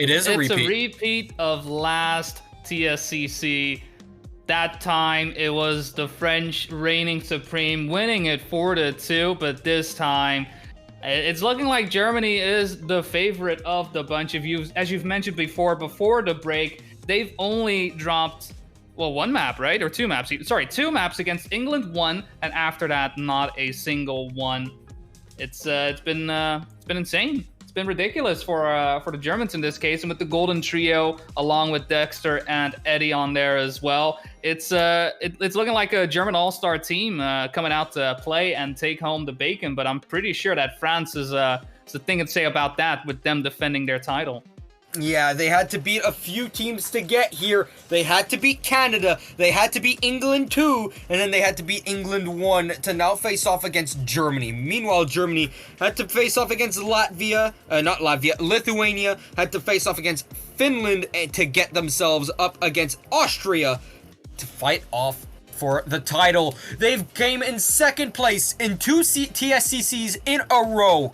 It is a repeat. It's a repeat of last TSCC. That time it was the French reigning supreme, winning it 4-2, but this time it's looking like Germany is the favorite of the bunch of you. As you've mentioned before the break, they've only dropped, well, one map, right? Or two maps. Sorry, two maps against England, one, and after that, not a single one. It's been insane. It's been ridiculous for the Germans in this case, and with the golden trio along with Dexter and Eddie on there as well, it's looking like a German all-star team coming out to play and take home the bacon. But I'm pretty sure that France is a thing to say about that, with them defending their title. Yeah, they had to beat a few teams to get here. They had to beat Canada, they had to beat England 2, and then they had to beat England 1 to now face off against Germany. Meanwhile, Germany had to face off against Lithuania, had to face off against Finland to get themselves up against Austria to fight off for the title. They've came in second place in two TSCCs in a row.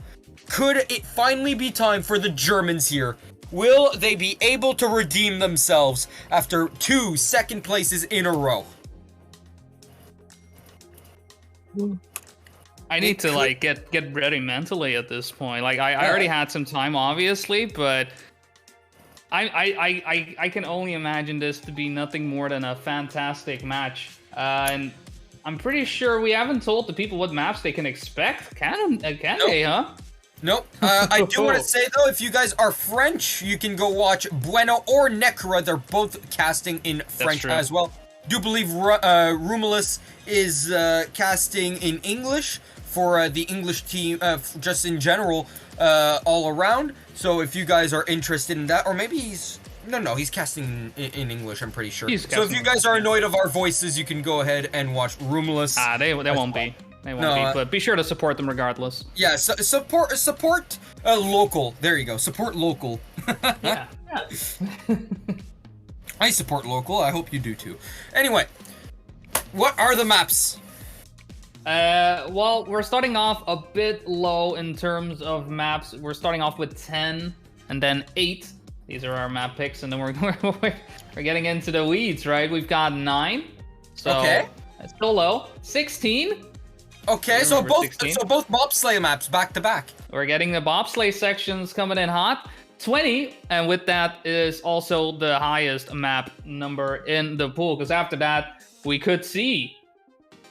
Could it finally be time for the Germans here? Will they be able to redeem themselves after two second places in a row? I need to get ready mentally at this point. Like I already had some time, obviously, but I can only imagine this to be nothing more than a fantastic match. And I'm pretty sure we haven't told the people what maps they can expect. Can they, huh? Nope. I do want to say, though, if you guys are French, you can go watch Bueno or Necra. They're both casting in French as well. Do believe Rumulus is casting in English for the English team, just in general, all around. So if you guys are interested in that, or maybe he's casting in English, I'm pretty sure. So if you guys are annoyed of our voices, you can go ahead and watch Rumulus. They won't be. They won't be, but be sure to support them regardless. Yeah, support local. There you go. Support local. Yeah. I support local. I hope you do too. Anyway, what are the maps? Well, we're starting off a bit low in terms of maps. We're starting off with 10 and then 8. These are our map picks, and then we're getting into the weeds, right? We've got 9. So okay. It's still low. 16. Okay, so both bobsleigh maps back to back. We're getting the bobsleigh sections coming in hot. 20, and with that is also the highest map number in the pool, because after that we could see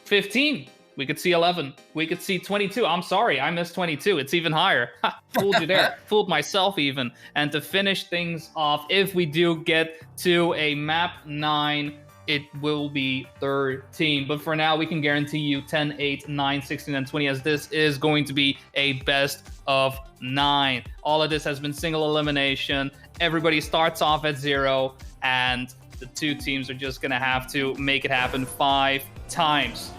15, we could see 11, we could see 22. I'm sorry, I missed 22. It's even higher. Ha, fooled you there. Fooled myself even. And to finish things off, if we do get to a map 9, it will be 13. But for now, we can guarantee you 10, 8, 9, 16, and 20, as this is going to be a best of 9. All of this has been single elimination. Everybody starts off at 0, and the two teams are just going to have to make it happen 5 times.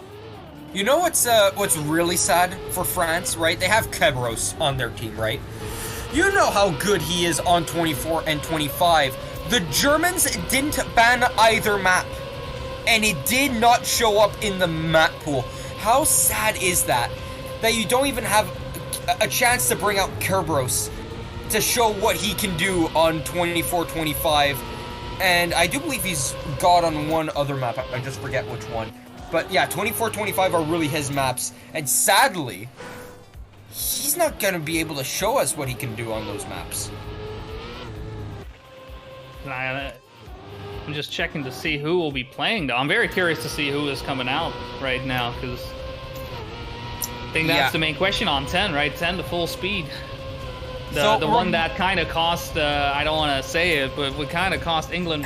You know what's really sad for France, right? They have Kebros on their team, right? You know how good he is on 24 and 25. The Germans didn't ban either map, and it did not show up in the map pool. How sad is that? That you don't even have a chance to bring out Kerberos to show what he can do on 24-25. And I do believe he's got on one other map. I just forget which one. But yeah, 24-25 are really his maps. And sadly, he's not going to be able to show us what he can do on those maps. I'm just checking to see who will be playing, though. I'm very curious to see who is coming out right now, because I think that's the main question on 10, right? 10 to full speed. The one that kind of cost, I don't want to say it, but would kind of cost England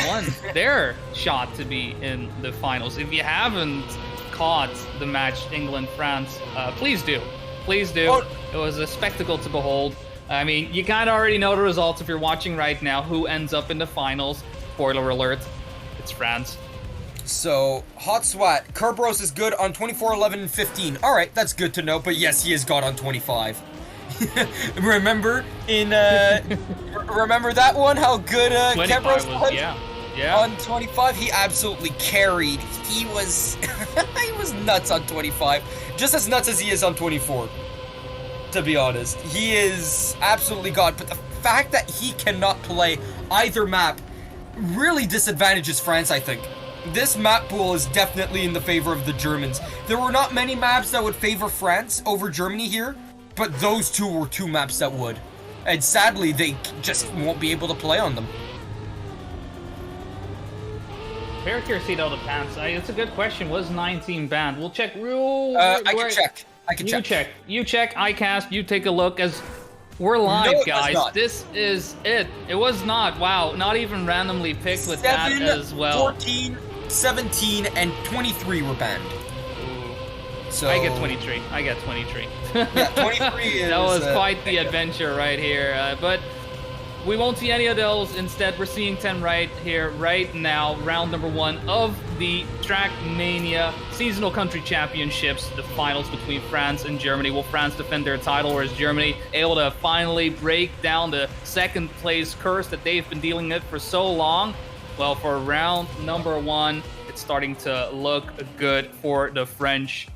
their shot to be in the finals. If you haven't caught the match England-France, please do. Please do. Oh. It was a spectacle to behold. I mean, you kind of already know the results if you're watching right now, who ends up in the finals. Spoiler alert, it's France. So, hot swat. Kerberos is good on 24, 11, and 15. Alright, that's good to know, but yes, he is god on 25. Remember remember that one? How good Kerberos was? Yeah. On 25, he absolutely carried. He was he was nuts on 25. Just as nuts as he is on 24. To be honest, he is absolutely god. But the fact that he cannot play either map really disadvantages France, I think. This map pool is definitely in the favor of the Germans. There were not many maps that would favor France over Germany here, but those two were two maps that would. And sadly, they just won't be able to play on them. Character seat out of pants. It's a good question. Was 19 banned? We'll check. I can check. You check. iCast. You take a look as we're live, no, guys. This is it. It was not. Wow. Not even randomly picked with 7, that as well. 14, 17, and 23 were banned. So I get 23. Yeah, 23 is... That was quite the adventure right here. But we won't see any of those. Instead, we're seeing 10 right here, right now. Round number 1 of the Trackmania Seasonal Country Championships. The finals between France and Germany. Will France defend their title, or is Germany able to finally break down the second place curse that they've been dealing with for so long? Well, for round number 1, it's starting to look good for the French.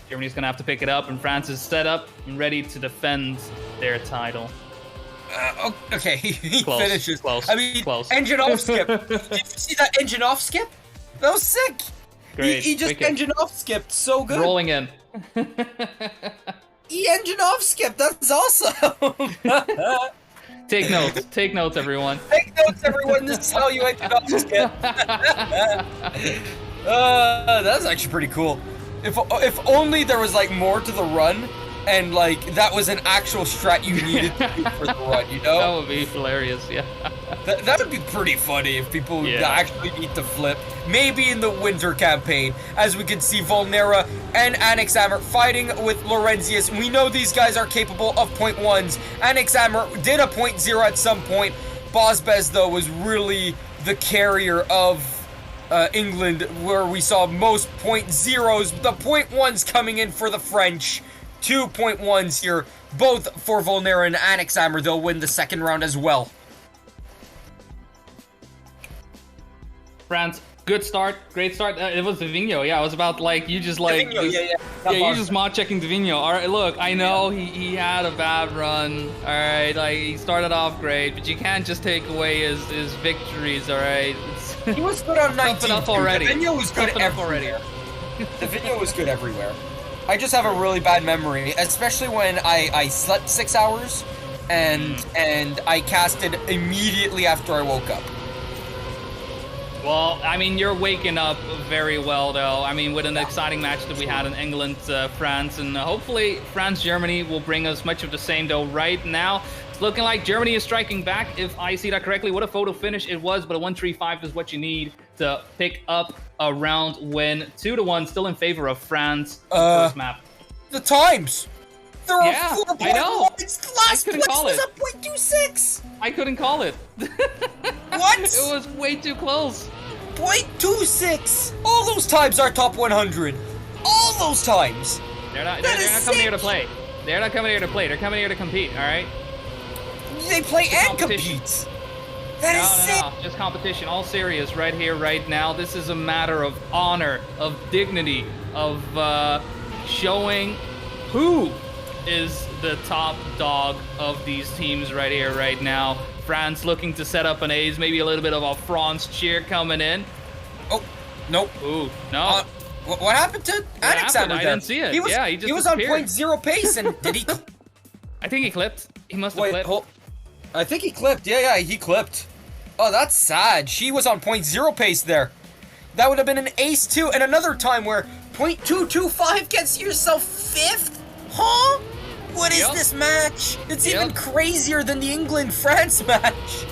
Germany's going to have to pick it up, and France is set up and ready to defend their title. Okay, he Close, finishes. close, I mean, close. engine off skip. Did you see that engine off skip? That was sick. Great. He just Wicked. engine off skipped so good. Rolling in. He engine off skipped. That's awesome. Take notes. Take notes, everyone. Take notes, everyone. This is how you engine off skip. That's actually pretty cool. If only there was like more to the run, and like that was an actual strat you needed to do for the run, you know? That would be hilarious, yeah. That would be pretty funny if people Yeah. actually need to flip. Maybe in the winter campaign, as we can see Volnera and Anixhammer fighting with Laurentius. We know these guys are capable of .1s. Anixhammer did a .0 at some point. Bosbez, though, was really the carrier of England, where we saw most .0s. The .1s coming in for the French. 2 .1s here, both for Volnera and Anixhammer. They'll win the second round as well. France, good start, great start. It was Divino, yeah. I was about like you just like Divino, you just mod checking Divino. All right, look, I know he had a bad run. All right, like he started off great, but you can't just take away his victories. All right, He was good on 19. enough already. The video was good everywhere. The video was good everywhere. I just have a really bad memory, especially when I slept 6 hours and I casted immediately after I woke up. Well, I mean, you're waking up very well, though. I mean, with an exciting match that we had in England, France, and hopefully France-Germany will bring us much of the same, though. Right now, it's looking like Germany is striking back, if I see that correctly. What a photo finish it was, but a 1-3-5 is what you need to pick up a round win. 2-1, still in favor of France. First map. The times! There are 4 I know. points. Last place was a .26! I couldn't call it. What? It was way too close. .26! All those times are top 100. All those times! They're not That is coming here to sick. play. They're not coming here to play. They're coming here to compete, all right? They play and competition. compete! That is sick! No, just competition, all serious, right here, right now. This is a matter of honor, of dignity, of showing who is the top dog of these teams right here, right now. France looking to set up an ace, maybe a little bit of a France cheer coming in. Oh, nope. Ooh, no. What happened to Anixhammer there? I didn't see it. He was on disappeared. .0 pace, and did he... I think he clipped. He must have clipped. I think he clipped. Yeah, he clipped. Oh, that's sad. She was on .0 pace there. That would have been an ace too, and another time where .225 gets yourself 5th? Huh? What is this match? It's even crazier than the England-France match.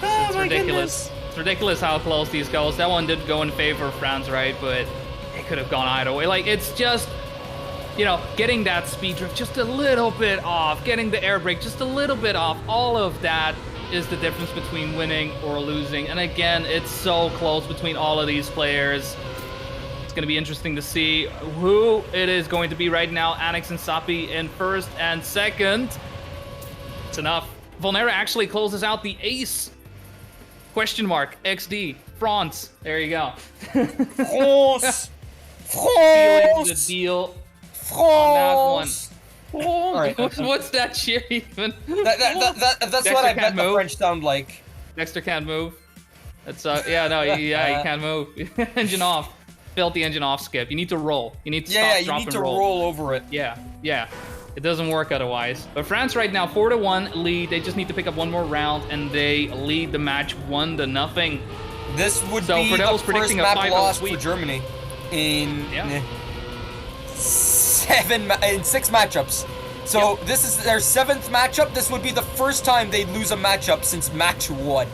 Oh, It's my ridiculous. goodness. It's ridiculous how close these goes. That one did go in favor of France, right? But it could have gone either way. Like, it's just, you know, getting that speed drift just a little bit off, getting the air brake just a little bit off. All of that is the difference between winning or losing. And again, it's so close between all of these players. It's going to be interesting to see who it is going to be right now. Anix and Sapi in first and second. It's enough. Volnera actually closes out the ace. Question mark, XD, France. There you go. France! Sealing the France! deal on that one. France! Oh, right. what's that cheer even? That's what I bet the French sound like. Dexter can't move. That's yeah, no, yeah, he can't move. Engine off. Failed the engine off skip. You need to roll. You need to stop, drop, and roll. roll over it. Yeah, yeah. It doesn't work otherwise. But France right now 4-1 lead. They just need to pick up one more round, and they lead the match 1-0. This would so be Friedel the was predicting first a map 5-0 loss sweep for Germany in Yeah. 6 matchups. So this is their 7th matchup. This would be the first time they'd lose a matchup since match 1.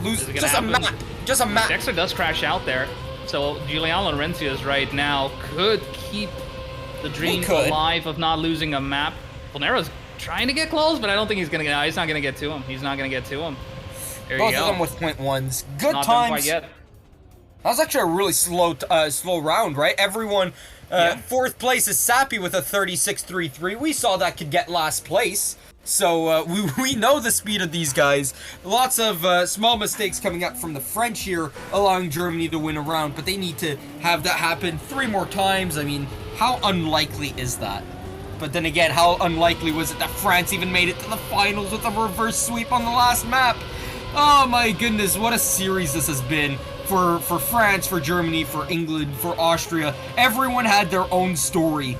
Lose just a map. Just a map. Dexter does crash out there. So Giuliano Laurentius right now could keep the dream alive of not losing a map. Vulnera's trying to get close, but I don't think he's gonna get. He's not gonna get to him. He's not gonna get to him. There Both you go. of them with .1s. Good Not times. done quite yet. That was actually a really slow round, right? Everyone, 4th place is Sappy with a 36.33. We saw that could get last place. So we know the speed of these guys. Lots of small mistakes coming up from the French here, allowing Germany to win a round, but they need to have that happen 3 more times. I mean, how unlikely is that? But then again, how unlikely was it that France even made it to the finals with a reverse sweep on the last map? Oh my goodness, what a series this has been. For France, for Germany, for England, for Austria. Everyone had their own story.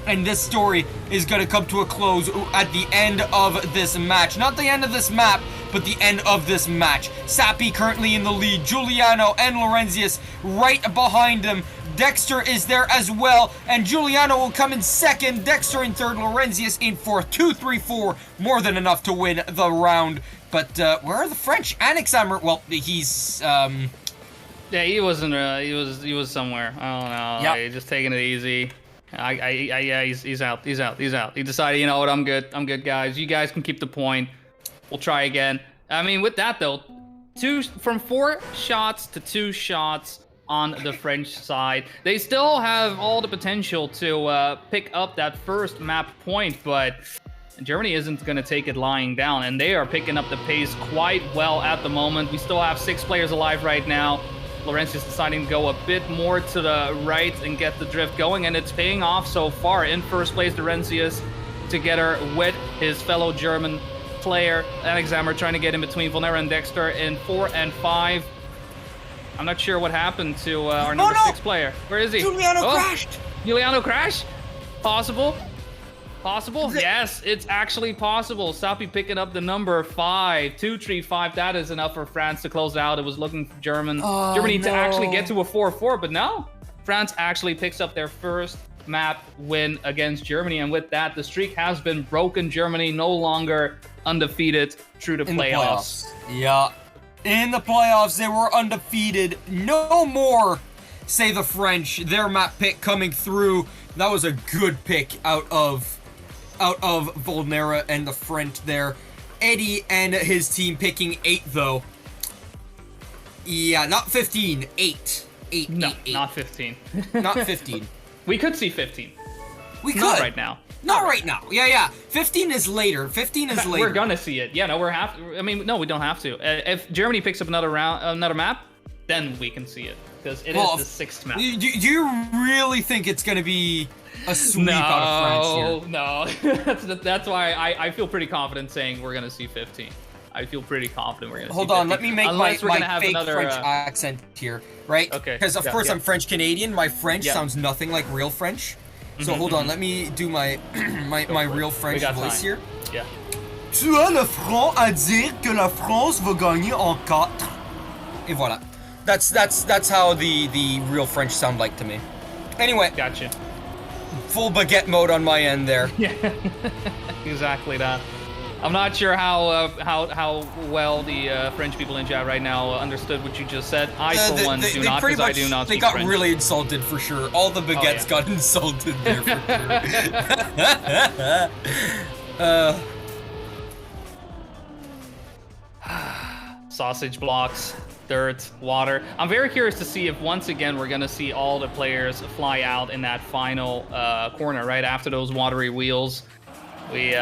And this story is going to come to a close at the end of this match. Not the end of this map, but the end of this match. Sappy currently in the lead. Giuliano and Laurentius right behind him. Dexter is there as well, and Giuliano will come in 2nd. Dexter in 3rd. Laurentius in 4th. 2-3-4, more than enough to win the round. But where are the French? Alexander, well, he's Yeah, he wasn't. He was somewhere. I don't know. Yeah. Like, just taking it easy. Yeah, he's out. He's out. He decided, you know what? I'm good, guys. You guys can keep the point. We'll try again. I mean, with that though, from 4 shots to 2 shots on the French side. They still have all the potential to pick up that first map point, but Germany isn't going to take it lying down, and they are picking up the pace quite well at the moment. We still have 6 players alive right now. Laurentius deciding to go a bit more to the right and get the drift going, and it's paying off so far. In first place, Laurentius together with his fellow German player, Alexander, trying to get in between Vulnera and Dexter in 4 and 5. I'm not sure what happened to our number 6 player. Where is he? Giuliano crashed! Giuliano crashed? Possible? Possible? Yes, it's actually possible. Sappy picking up the number 5. 2-3-5. That is enough for France to close it out. It was looking for Germany to actually get to a 4-4, but no. France actually picks up their first map win against Germany, and with that, the streak has been broken. Germany no longer undefeated through the playoffs. Yeah. In the playoffs, they were undefeated. No more, say the French. Their map pick coming through. That was a good pick out of Vulnera and the French there. Eddie and his team picking 8 though. Yeah, not 15, 8. 8, No, 8, 8. not 15. Not 15. We could see 15. We could. Not right now. Not right now. Yeah. 15 is later. 15 is later. We're gonna see it. Yeah, no, I mean, no, we don't have to. If Germany picks up another map, then we can see it, because it is the 6th map. Do you really think it's gonna be a sweep out of France here? No. That's why I feel pretty confident saying we're gonna see 15. I feel pretty confident we're gonna see 15. Hold on, let me make my fake another, French accent here, right? Okay. Because of course I'm French Canadian. My French sounds nothing like real French. So hold on, let me do my my real French voice here. Yeah. Tu as le front à dire que la France va gagner en 4. Et voilà. That's how the real French sound like to me. Anyway. Gotcha. Full baguette mode on my end there. Yeah. Exactly that. I'm not sure how well the French people in chat right now understood what you just said. I, for one, do not, because I do not speak French. They got really insulted for sure. All the baguettes got insulted there for sure. Sausage blocks, dirt, water. I'm very curious to see if once again we're gonna see all the players fly out in that final corner right after those watery wheels. We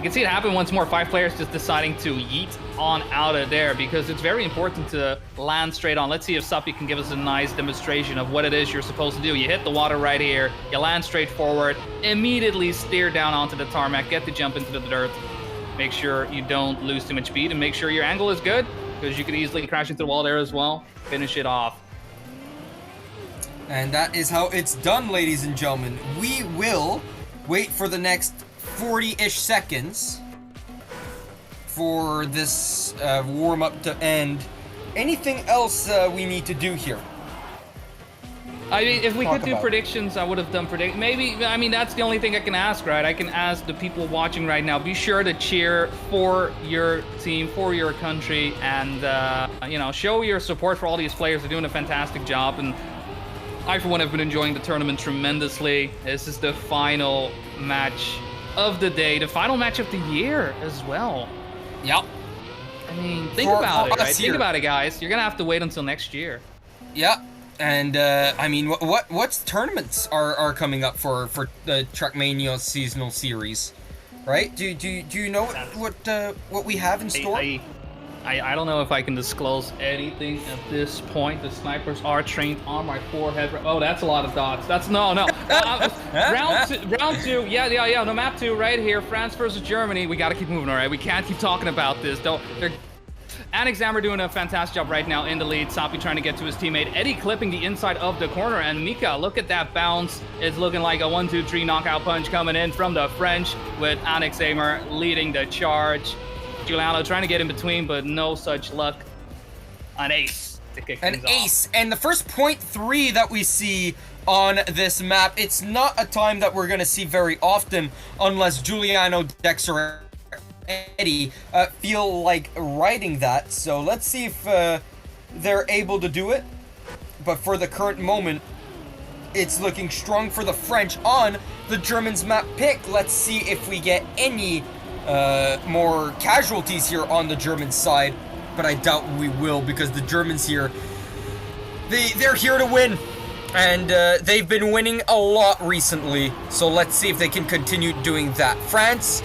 can see it happen once more. 5 players just deciding to yeet on out of there because it's very important to land straight on. Let's see if Sapi can give us a nice demonstration of what it is you're supposed to do. You hit the water right here, you land straight forward, immediately steer down onto the tarmac, get the jump into the dirt. Make sure you don't lose too much speed and make sure your angle is good because you could easily crash into the wall there as well. Finish it off. And that is how it's done, ladies and gentlemen. We will wait for the next 40-ish seconds for this warm-up to end. Anything else we need to do here? I mean, if we could do predictions, I would have done maybe, I mean, that's the only thing I can ask, right? I can ask the people watching right now, be sure to cheer for your team, for your country, and, you know, show your support for all these players. They're doing a fantastic job, and I, for one, have been enjoying the tournament tremendously. This is the final match of the day, the final match of the year as well. Yep. I mean, think about it, right? Think about it, guys. You're gonna have to wait until next year. Yeah, and I mean, what tournaments are coming up for the Trackmania seasonal series, right? Do you know what we have in store? I don't know if I can disclose anything at this point. The snipers are trained on my forehead. Oh, that's a lot of dots. That's no. Round two. Yeah. No, map 2 right here. France versus Germany. We got to keep moving, all right? We can't keep talking about this. Anixammer doing a fantastic job right now in the lead. Sapi trying to get to his teammate. Eddie clipping the inside of the corner. And Mika, look at that bounce. It's looking like a 1-2-3 knockout punch coming in from the French with Anixammer leading the charge. Giuliano trying to get in between, but no such luck. An ace to kick things off. An ace, and the first .3 that we see on this map, it's not a time that we're going to see very often unless Giuliano, Dexter, and Eddie feel like writing that. So let's see if they're able to do it. But for the current moment, it's looking strong for the French on the Germans' map pick. Let's see if we get any more casualties here on the German side, but I doubt we will because the Germans here, they're here to win, and they've been winning a lot recently, so let's see if they can continue doing that. France,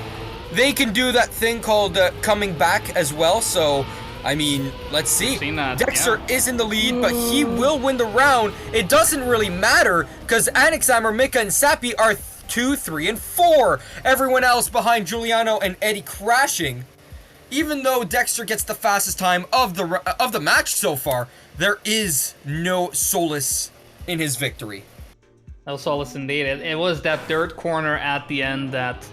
they can do that thing called coming back as well, so I mean, let's see. Dexter is in the lead, but he will win the round. It doesn't really matter because Anixammer, Mika, and Sapi are 2, 3, and 4. Everyone else behind Giuliano and Eddie crashing. Even though Dexter gets the fastest time of the match so far, there is no solace in his victory. No solace indeed. It was that third corner at the end that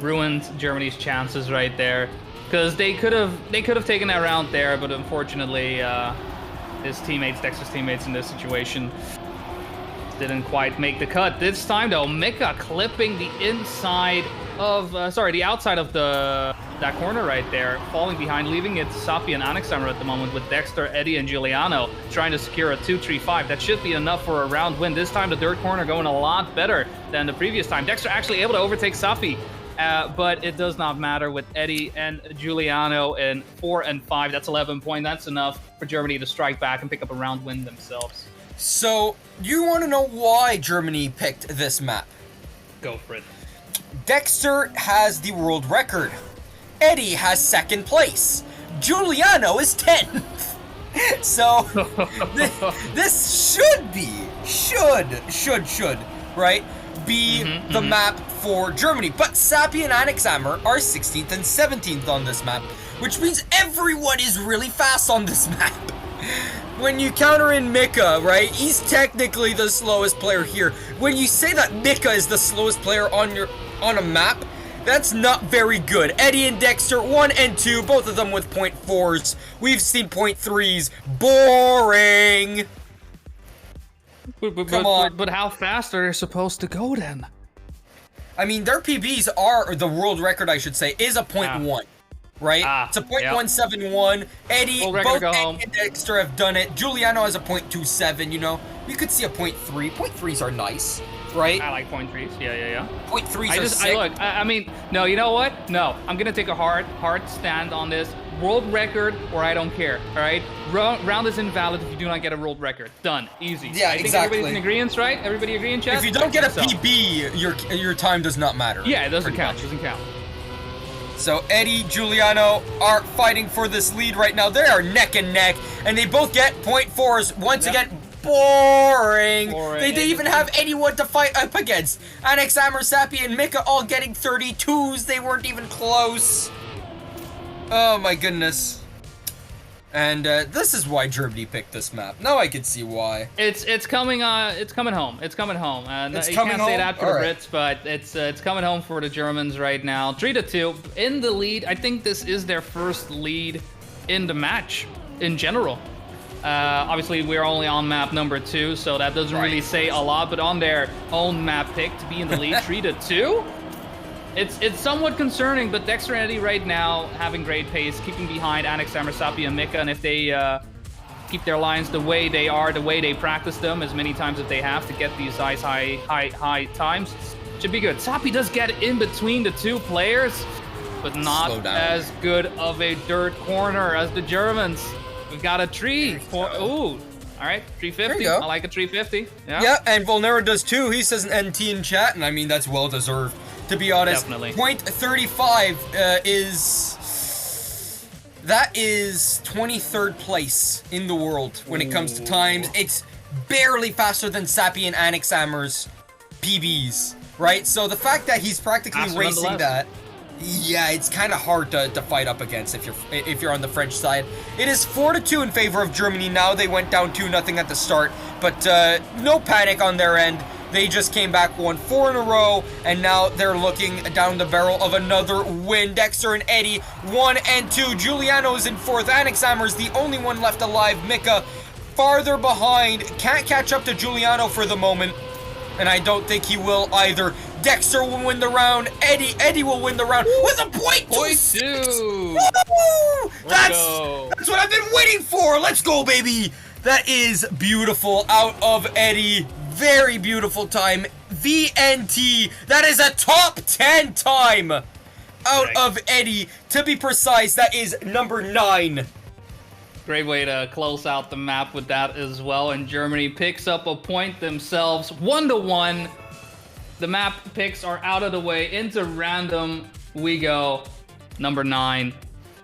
ruined Germany's chances right there, because they could have taken that round there, but unfortunately, Dexter's teammates in this situation didn't quite make the cut. This time though, Mika clipping the inside of, the outside of that corner right there, falling behind, leaving it to Sapi and Anixammer at the moment with Dexter, Eddie, and Giuliano trying to secure a 2-3-5. That should be enough for a round win. This time the third corner going a lot better than the previous time. Dexter actually able to overtake Sapi, but it does not matter with Eddie and Giuliano in 4 and 5. That's 11 points. That's enough for Germany to strike back and pick up a round win themselves. So, you want to know why Germany picked this map? Go for it. Dexter has the world record. Eddie has 2nd place. Giuliano is 10th. So, this should, right, be the map for Germany. But Sapi and Anixammer are 16th and 17th on this map, which means everyone is really fast on this map. When you counter in Mika, right, he's technically the slowest player here. When you say that Mika is the slowest player on a map, that's not very good. Eddie and Dexter, 1 and 2, both of them with .4s. We've seen .3s. Boring. Come on. But how fast are they supposed to go then? I mean, their PBs are, the world record, I should say, is a .1. Right? It's a .171. Eddie, both Eddie and Dexter have done it. Giuliano has a .27, you know. You could see a .3. .3s are nice, right? I like .3s. Yeah. .3s are sick. I mean, no, you know what? No, I'm going to take a hard stand on this. World record, or I don't care, all right? Round is invalid if you do not get a world record. Done. Easy. Yeah, I think exactly. Everybody's in agreement, right? Everybody agree in chat? If you don't get a PB, your time does not matter. Yeah, it doesn't count. It doesn't count. So Eddie, Giuliano are fighting for this lead right now. They are neck and neck, and they both get .4s. Once again, boring. They didn't even have anyone to fight up against. Annex, Amber, Sappy, and Mika all getting 32s. They weren't even close. Oh my goodness. And this is why Germany picked this map. Now I can see why. It's coming home. It's coming home. It's you can't coming say home? that for All the right. Brits, but it's coming home for the Germans right now. 3-2 in the lead. I think this is their first lead in the match in general. Obviously, we're only on map number 2, so that doesn't really say a lot. But on their own map pick to be in the lead, 3-2. It's somewhat concerning, but Dexter and Eddie right now having great pace, keeping behind Annex, Sapi, and Mika, and if they keep their lines the way they are, the way they practice them as many times as they have to get these high times, should be good. Sapi does get in between the two players, but not as good of a dirt corner as the Germans. We've got a 3. Ooh. All right, 350. I like a 350. Yeah, and Volnera does too. He says an NT in chat, and I mean, that's well deserved. To be honest, Definitely. .35 that is 23rd place in the world when it comes to times. It's barely faster than Sappy and Annex Ammer's PBs, right? So the fact that he's practically racing that, yeah, it's kind of hard to fight up against if you're on the French side. It is 4-2 in favor of Germany now. They went down 2-0 at the start, but no panic on their end. They just came back, won 4 in a row, and now they're looking down the barrel of another win. Dexter and Eddie, 1 and 2. Giuliano's in 4th. Annex Ammer's the only one left alive. Mika, farther behind. Can't catch up to Giuliano for the moment, and I don't think he will either. Dexter will win the round. Eddie will win the round with a .2. That's what I've been waiting for. Let's go, baby. That is beautiful out of Eddie. Very beautiful time. VNT. That is a top 10 time out of Eddie. To be precise, that is number 9. Great way to close out the map with that as well. And Germany picks up a point themselves, 1-1. The map picks are out of the way. Into random we go. Number 9.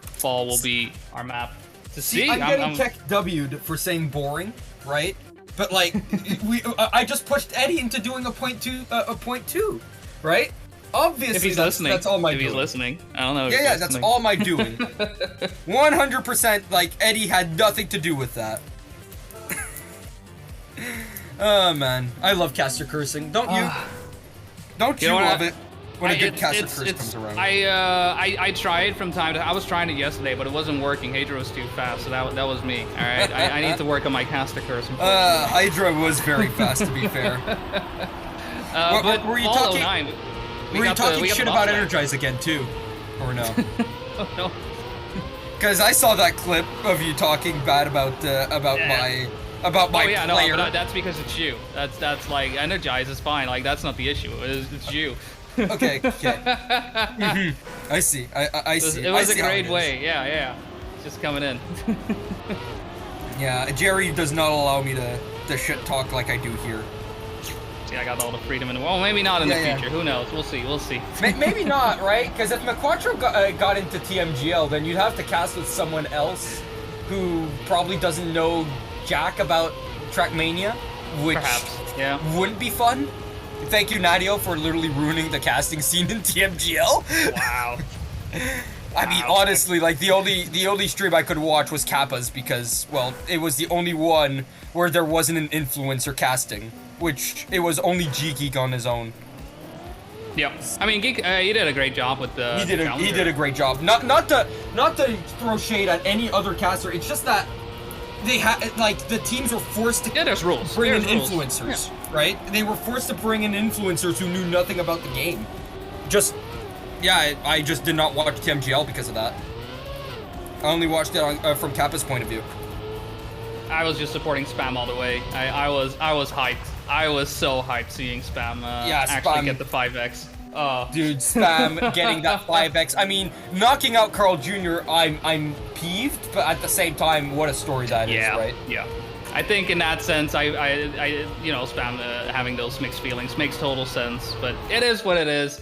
Fall will be our map to see. I'm getting tech W'd for saying boring, right? But like, I just pushed Eddie into doing a .2, right? Obviously, if he's listening, that's all my doing. If he's listening, I don't know. Yeah, that's all my doing. 100%. Like Eddie had nothing to do with that. Oh man, I love caster cursing. Don't you? Don't you love it when a good caster curse comes around? I tried from time to. I was trying it yesterday, but it wasn't working. Hydra was too fast, so that was me. All right, I need to work on my caster curse. Hydra was very fast, to be fair. But were you Fall talking? 09, Were you talking shit about Energize again too, or no? No. Because I saw that clip of you talking bad about my player. No, but that's because it's you. That's like Energize is fine. Like that's not the issue. It's you. Okay. I see. I see. It was a great way. Yeah. Just coming in. Yeah, Jerry does not allow me to shit talk like I do here. See, I got all the freedom in the world. Well, maybe not in the future. Who knows? We'll see. Maybe not, right? Because if McQuattro got into TMGL, then you'd have to cast with someone else who probably doesn't know jack about Trackmania, which wouldn't be fun. Thank you, Nadio, for literally ruining the casting scene in TMGL. Wow. I mean, honestly, like the only stream I could watch was Kappa's because, well, it was the only one where there wasn't an influencer casting, which it was only G-Geek on his own. Yeah, I mean, Geek, he did a great job with the. He did a great job. Not to throw shade at any other caster. It's just that they had the teams were forced to there's rules. bring in influencers, right? They were forced to bring in influencers who knew nothing about the game. I just did not watch TMGL because of that. I only watched it from Kappa's point of view. I was just supporting Spam all the way. I was hyped. I was so hyped seeing Spam actually get the 5x. Dude, Spam getting that 5x. I mean, knocking out Carl Jr., I'm peeved, but at the same time, what a story that is, right? Yeah. I think in that sense, I Spam having those mixed feelings makes total sense, but it is what it is.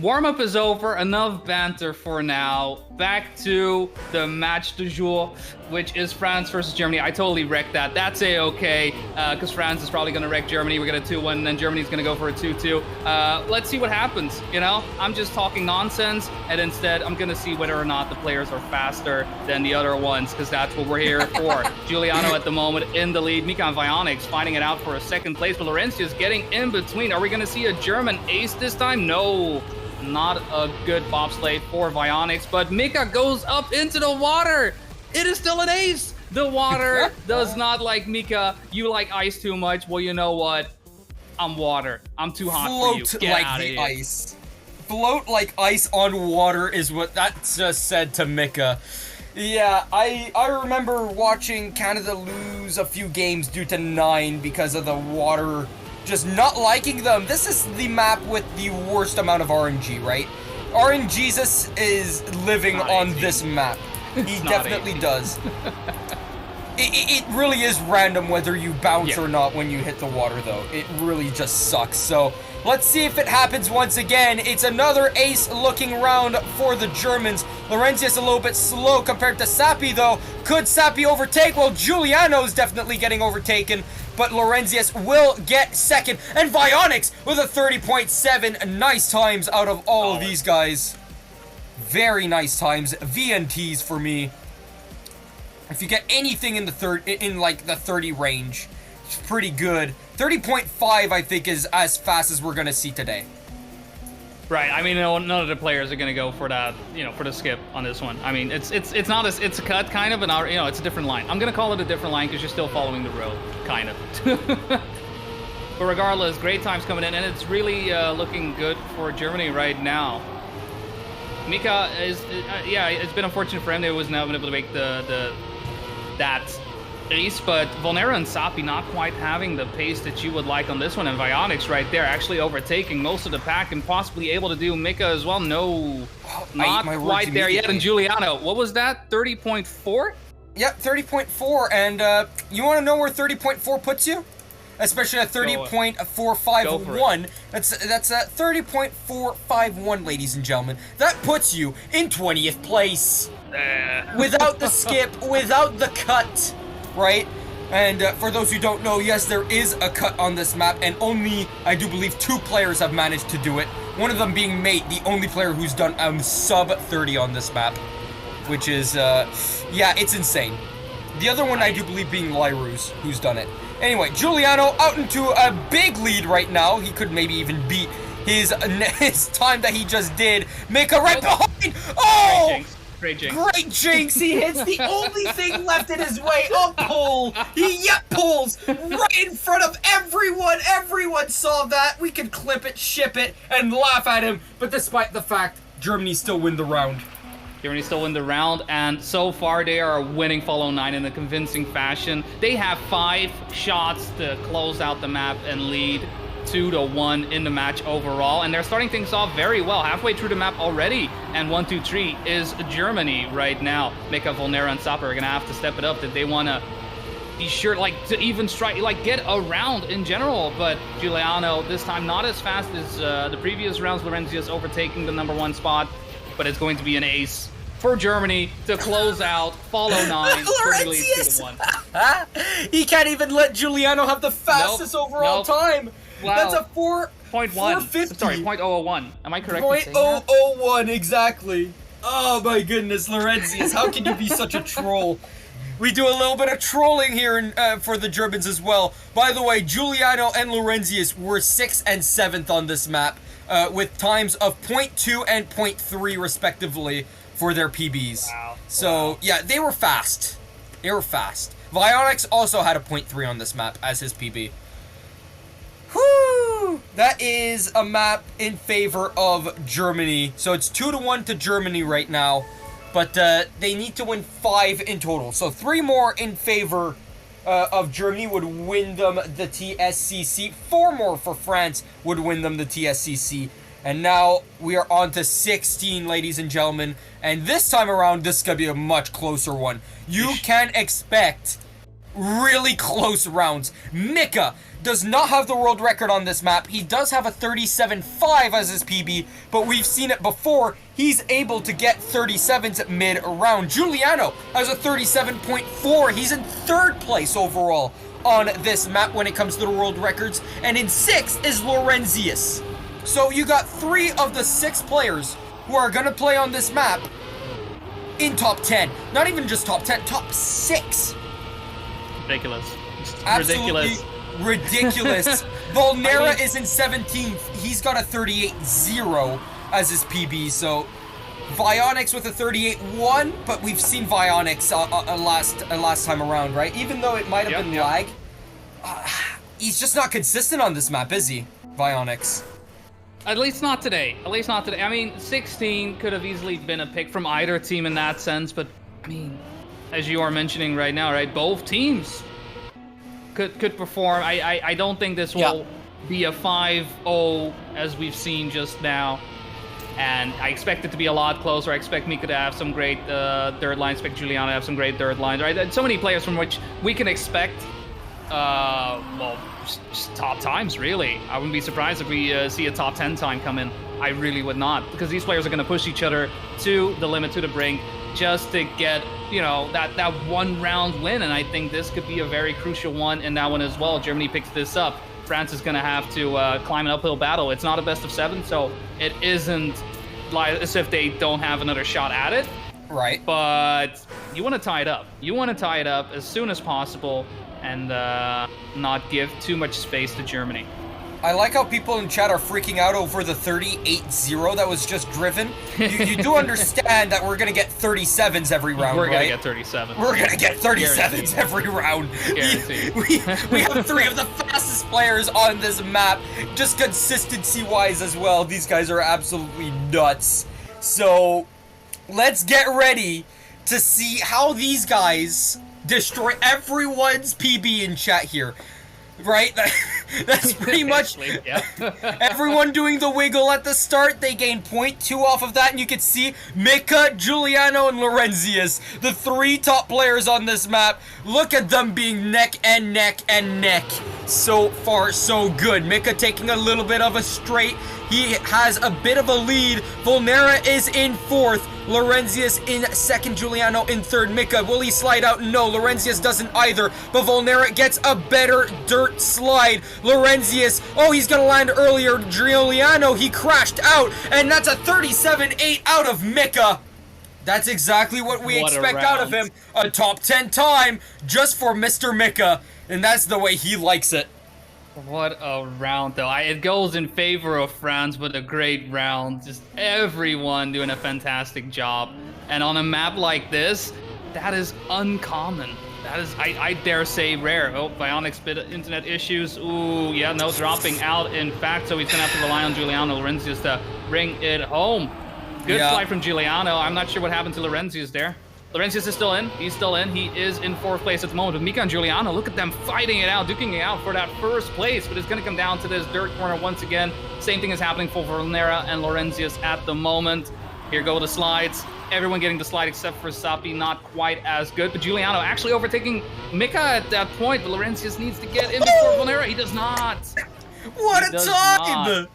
Warm-up is over, enough banter for now. Back to the match du jour, which is France versus Germany. I totally wrecked that. That's A-okay, because France is probably going to wreck Germany. We get a 2-1, and then Germany's going to go for a 2-2. Let's see what happens, you know? I'm just talking nonsense, and instead I'm going to see whether or not the players are faster than the other ones, because that's what we're here for. Giuliano at the moment in the lead. Mika and Vionics finding it out for a second place, but Laurentius is getting in between. Are we going to see a German ace this time? No. Not a good bobsleigh for Vionics, but Mika goes up into the water. It is still an ace. The water does not like Mika. You like ice too much. Well, you know what? I'm water. I'm too hot for you. Get like out of the here. ice. Float like ice on water is what that just said to Mika. Yeah, I remember watching Canada lose a few games due to 9 because of the water just not liking them. This is the map with the worst amount of RNG, right? RNGesus is living on this map. He definitely does. It really is random whether you bounce or not when you hit the water, though. It really just sucks. So let's see if it happens once again. It's another ace looking round for the Germans. Laurentius a little bit slow compared to Sappi, though. Could Sappi overtake? Well, Giuliano's definitely getting overtaken, but Laurentius will get second. And Vionics with a 30.7. Nice times out of all of these guys. Very nice times. VNTs for me. If you get anything in the like the 30 range, it's pretty good. 30.5 I think is as fast as we're gonna see today. Right. I mean, none of the players are gonna go for that, you know, for the skip on this one. I mean, it's not it's a cut kind of, and you know, it's a different line. I'm gonna call it a different line because you're still following the road, kind of. But regardless, great times coming in, and it's really looking good for Germany right now. Mika is, yeah, it's been unfortunate for him that he was not able to make that ace, but Volnera and Sappi not quite having the pace that you would like on this one, and Vionics right there actually overtaking most of the pack and possibly able to do Mika as well. No, not quite there yet. And Giuliano, what was that? 30.4? Yep, 30.4, and you want to know where 30.4 puts you? Especially at 30.451. That's 30.451, ladies and gentlemen. That puts you in 20th place. Without the skip, without the cut, right? And for those who don't know, yes, there is a cut on this map, and only, I do believe, 2 players have managed to do it. One of them being Mate, the only player who's done sub 30 on this map, which is, yeah, it's insane. The other one I do believe being Lyrus, who's done it. Anyway, Giuliano out into a big lead right now. He could maybe even beat his time that he just did. Mika right behind. Oh! Great jinx. Great jinx. He hits the only thing left in his way. A pull. He pulls right in front of everyone. Everyone saw that. We can clip it, ship it, and laugh at him. But despite the fact, Germany still win the round. Germany still win the round, and so far they are winning Follow 9 in a convincing fashion. They have 5 shots to close out the map and lead 2-1 in the match overall, and they're starting things off very well, halfway through the map already, and 1-2-3 is Germany right now. Mika, Volnera, and Sapper are gonna have to step it up if they wanna be sure, like, to even strike, like, get around in general. But Giuliano this time not as fast as the previous rounds. Laurentius overtaking the #1 spot, but it's going to be an ace for Germany to close out Follow 9. He can't even let Giuliano have the fastest overall time. Wow. That's a 4.50. Sorry, 0.001. Am I correct? 0.001, exactly. Oh my goodness, Laurentius, how can you be such a troll? We do a little bit of trolling here for the Germans as well. By the way, Giuliano and Laurentius were 6th and 7th on this map, with times of 0.2 and 0.3 respectively for their PBs. Wow. So, yeah, they were fast. They were fast. Vionics also had a 0.3 on this map as his PB. Whew! That is a map in favor of Germany. So it's 2-1 to Germany right now. But they need to win 5 in total. So 3 more in favor of Germany would win them the TSCC. 4 more for France would win them the TSCC. And now we are on to 16, ladies and gentlemen. And this time around, this is going to be a much closer one. You can expect really close rounds. Mika does not have the world record on this map. He does have a 37.5 as his PB, but we've seen it before. He's able to get 37s mid-round. Giuliano has a 37.4. He's in 3rd place overall on this map when it comes to the world records. And in 6th is Lorenzius. So you got 3 of the 6 players who are going to play on this map in top 10. Not even just top 10, top 6. Ridiculous. Absolutely ridiculous. Volnera is in 17th. He's got a 38.0 as his PB. So Vionics with a 38.1, but we've seen Vionics last time around, right? Even though it might have been lag, he's just not consistent on this map, is he? Vionics. At least not today. At least not today. I mean, 16 could have easily been a pick from either team in that sense, but I mean, as you are mentioning right now, right? Both teams could perform. I don't think this will be a 5-0 as we've seen just now. And I expect it to be a lot closer. I expect Mika to have some great third line. I expect Giuliano to have some great third lines, right? So many players from which we can expect, well, just top times, really. I wouldn't be surprised if we see a top 10 time come in. I really would not, because these players are going to push each other to the limit, to the brink, just to get, you know, that one round win. And I think this could be a very crucial one in that one as well. Germany picks this up. France is going to have to climb an uphill battle. It's not a best of 7, so it isn't like as if they don't have another shot at it. Right. But you want to tie it up. You want to tie it up as soon as possible and not give too much space to Germany. I like how people in chat are freaking out over the 38-0 that was just driven. You do understand that we're going to get 37s every round, We're right? going to get 37s. We're going to get 37s every round. We have 3 of the fastest players on this map, just consistency-wise as well. These guys are absolutely nuts. So, let's get ready to see how these guys destroy everyone's PB in chat here. Right? That's pretty much everyone doing the wiggle at the start. They gain 0.2 off of that, and you can see Mika, Giuliano, and Lorenzius, the 3 top players on this map. Look at them being neck and neck and neck. So far, so good. Mika taking a little bit of a straight. He has a bit of a lead. Volnera is in 4th. Lorenzius in 2nd, Giuliano in 3rd. Mika, will he slide out? No, Lorenzius doesn't either. But Volnera gets a better dirt slide. Lorenzius, oh, he's gonna land earlier. Giuliano, he crashed out. And that's a 37.8 out of Mika. That's exactly what we expect out of him. A top 10 time just for Mr. Mika. And that's the way he likes it. What a round, though. It goes in favor of France, but a great round. Just everyone doing a fantastic job. And on a map like this, that is uncommon. That is, I dare say, rare. Oh, Bionics bit of internet issues. Ooh, yeah, no, dropping out, in fact. So he's going to have to rely on Giuliano Lorenzius to bring it home. Good flight from Giuliano. I'm not sure what happened to Lorenzius there. Lorenzius is still in. He's still in. He is in 4th place at the moment. With Mika and Giuliano, look at them fighting it out, duking it out for that 1st place. But it's going to come down to this dirt corner once again. Same thing is happening for Volnera and Lorenzius at the moment. Here go the slides. Everyone getting the slide except for Sapi, not quite as good. But Giuliano actually overtaking Mika at that point. But Lorenzius needs to get in before Volnera. He does not. What a time!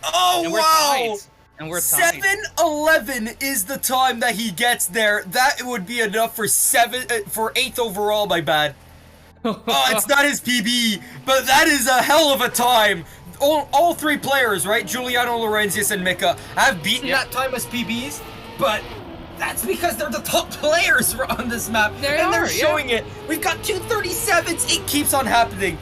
Oh, wow! And we're tied. 7:11 is the time that he gets there. That would be enough for 8th overall, my bad. Oh, it's not his PB, but that is a hell of a time. All 3 players, right? Giuliano, Lorenzius, and Mika have beaten that time as PBs, but that's because they're the top players on this map. They're showing it. We've got 2 37s. It keeps on happening.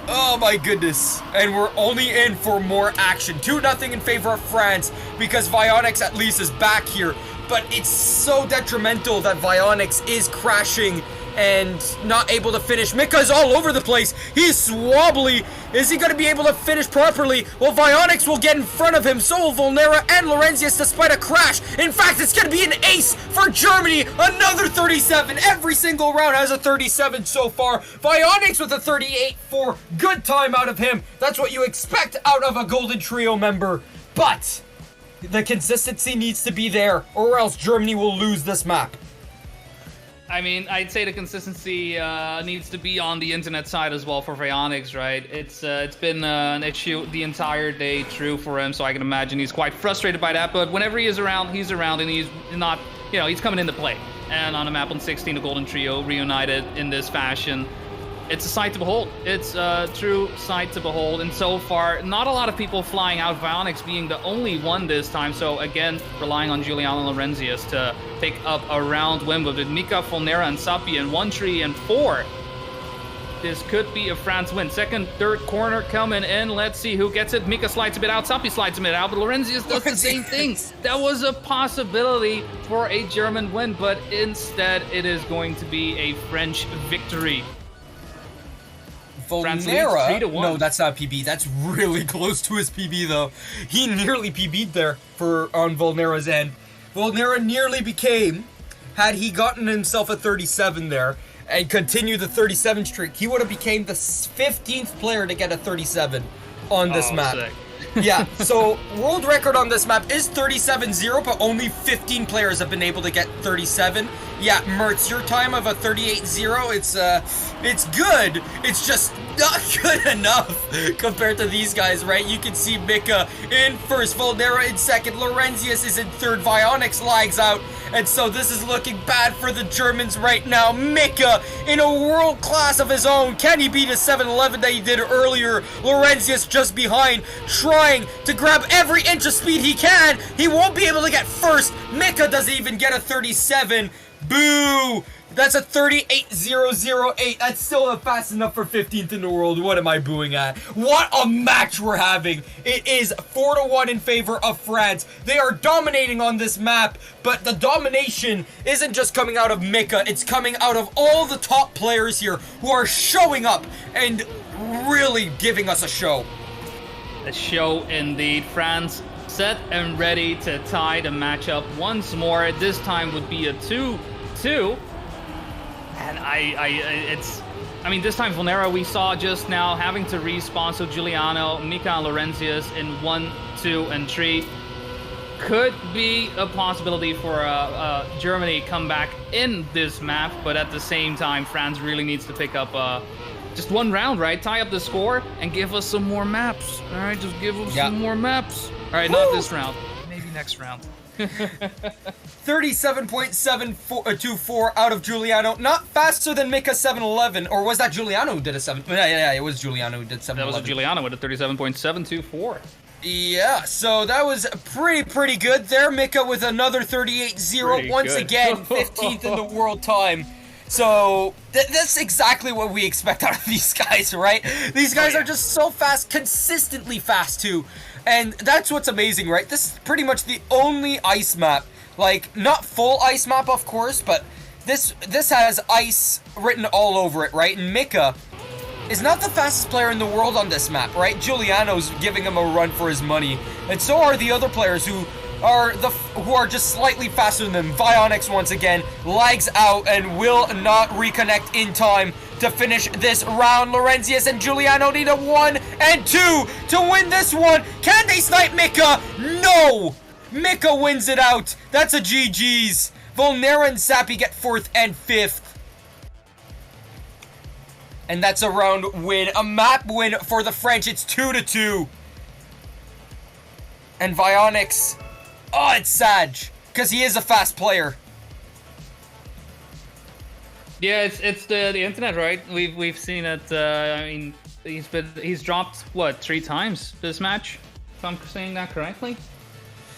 Oh my goodness. And we're only in for more action. 2-0 in favor of France because Vionics at least is back here. But it's so detrimental that Vionics is crashing and not able to finish. Mika's all over the place. He's swobbly. Is he going to be able to finish properly? Well, Vionics will get in front of him. So will Volnera and Lorenzius despite a crash. In fact, it's going to be an ace for Germany. Another 37. Every single round has a 37 so far. Vionics with a 38 for good time out of him. That's what you expect out of a Golden Trio member. But the consistency needs to be there or else Germany will lose this map. I mean, I'd say the consistency needs to be on the internet side as well for Vionics, right? It's been an issue the entire day through for him, so I can imagine he's quite frustrated by that. But whenever he is around, and he's not, he's coming into play. And on a map on 16, the Golden Trio reunited in this fashion. It's a sight to behold. It's a true sight to behold. And so far, not a lot of people flying out, Vionics being the only one this time. So again, relying on Giuliano Lorenzius to pick up a round win with Mika, Volnera, and Sapi in 1, 3, and 4. This could be a France win. Second, third corner coming in. Let's see who gets it. Mika slides a bit out. Sapi slides a bit out. But Lorenzius does the same thing. That was a possibility for a German win. But instead, it is going to be a French victory. Volnera, no, that's not PB. That's really close to his PB, though. He nearly PB'd there on Volnera's end. Volnera nearly became, had he gotten himself a 37 there and continued the 37 streak, he would have became the 15th player to get a 37 on this map. Sick. Yeah, so world record on this map is 37-0, but only 15 players have been able to get 37. Yeah, Mertz, your time of a 38-0, it's good. It's just not good enough compared to these guys, right? You can see Mika in first, Volnera in second, Lorenzius is in third, Vionics lags out, and so this is looking bad for the Germans right now. Mika in a world class of his own. Can he beat a 7-11 that he did earlier? Lorenzius just behind, trying to grab every inch of speed he can. He won't be able to get first. Mika doesn't even get a 37. Boo! That's a 38.008. That's still fast enough for 15th in the world. What am I booing at? What a match we're having. It is 4-1 in favor of France. They are dominating on this map, but the domination isn't just coming out of Mika. It's coming out of all the top players here who are showing up and really giving us a show. A show indeed. France set and ready to tie the matchup once more. This time would be a 2-2. And this time Volnera we saw just now having to respawn, so Giuliano, Mika, and Lorenzius in 1, 2, and 3 could be a possibility for a Germany comeback in this map, but at the same time, France really needs to pick up just one round, right? Tie up the score and give us some more maps. All right, just give us some more maps. All right, not this round, maybe next round. 37.724 out of Giuliano. Not faster than Mika 7-11. Or was that Giuliano who did a 7? Yeah, it was Giuliano who did 7-11. That was Giuliano with a 37.724. Yeah, so that was pretty good there. Mika with another 38-0. Once again, 15th in the world time. So, that's exactly what we expect out of these guys, right? These guys are just so fast, consistently fast, too. And that's what's amazing, right? This is pretty much the only ice map. Like, not full ice map, of course, but this has ice written all over it, right? And Mika is not the fastest player in the world on this map, right? Giuliano's giving him a run for his money. And so are the other players who are just slightly faster than them. Vionics, once again, lags out and will not reconnect in time to finish this round. Lorenzius and Giuliano need a 1 and 2 to win this one. Can they snipe Mika? No! Mika wins it out. That's a GG's. Volnera and Sapi get 4th and 5th. And that's a round win. A map win for the French. It's 2-2. And Vionics, oh, it's sad, because he is a fast player. Yeah, it's the internet, right? We've seen it. I mean, he's dropped what 3 times this match, if I'm saying that correctly.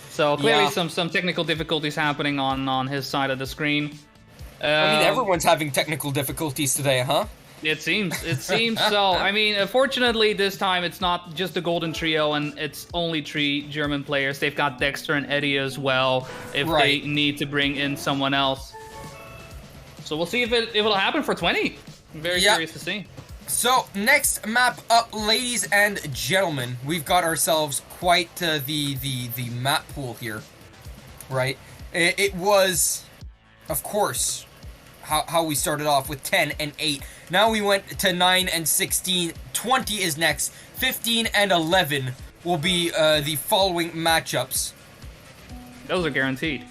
So clearly some technical difficulties happening on his side of the screen. I mean, everyone's having technical difficulties today, huh? It seems so. I mean, fortunately this time it's not just the Golden Trio and it's only 3 German players. They've got Dexter and Eddie as well if they need to bring in someone else. So we'll see if it'll happen for 20. I'm very curious to see. So, next map up, ladies and gentlemen. We've got ourselves quite the map pool here, right? It was, of course, how we started off with 10 and 8. Now we went to 9 and 16. 20 is next. 15 and 11 will be the following matchups. Those are guaranteed.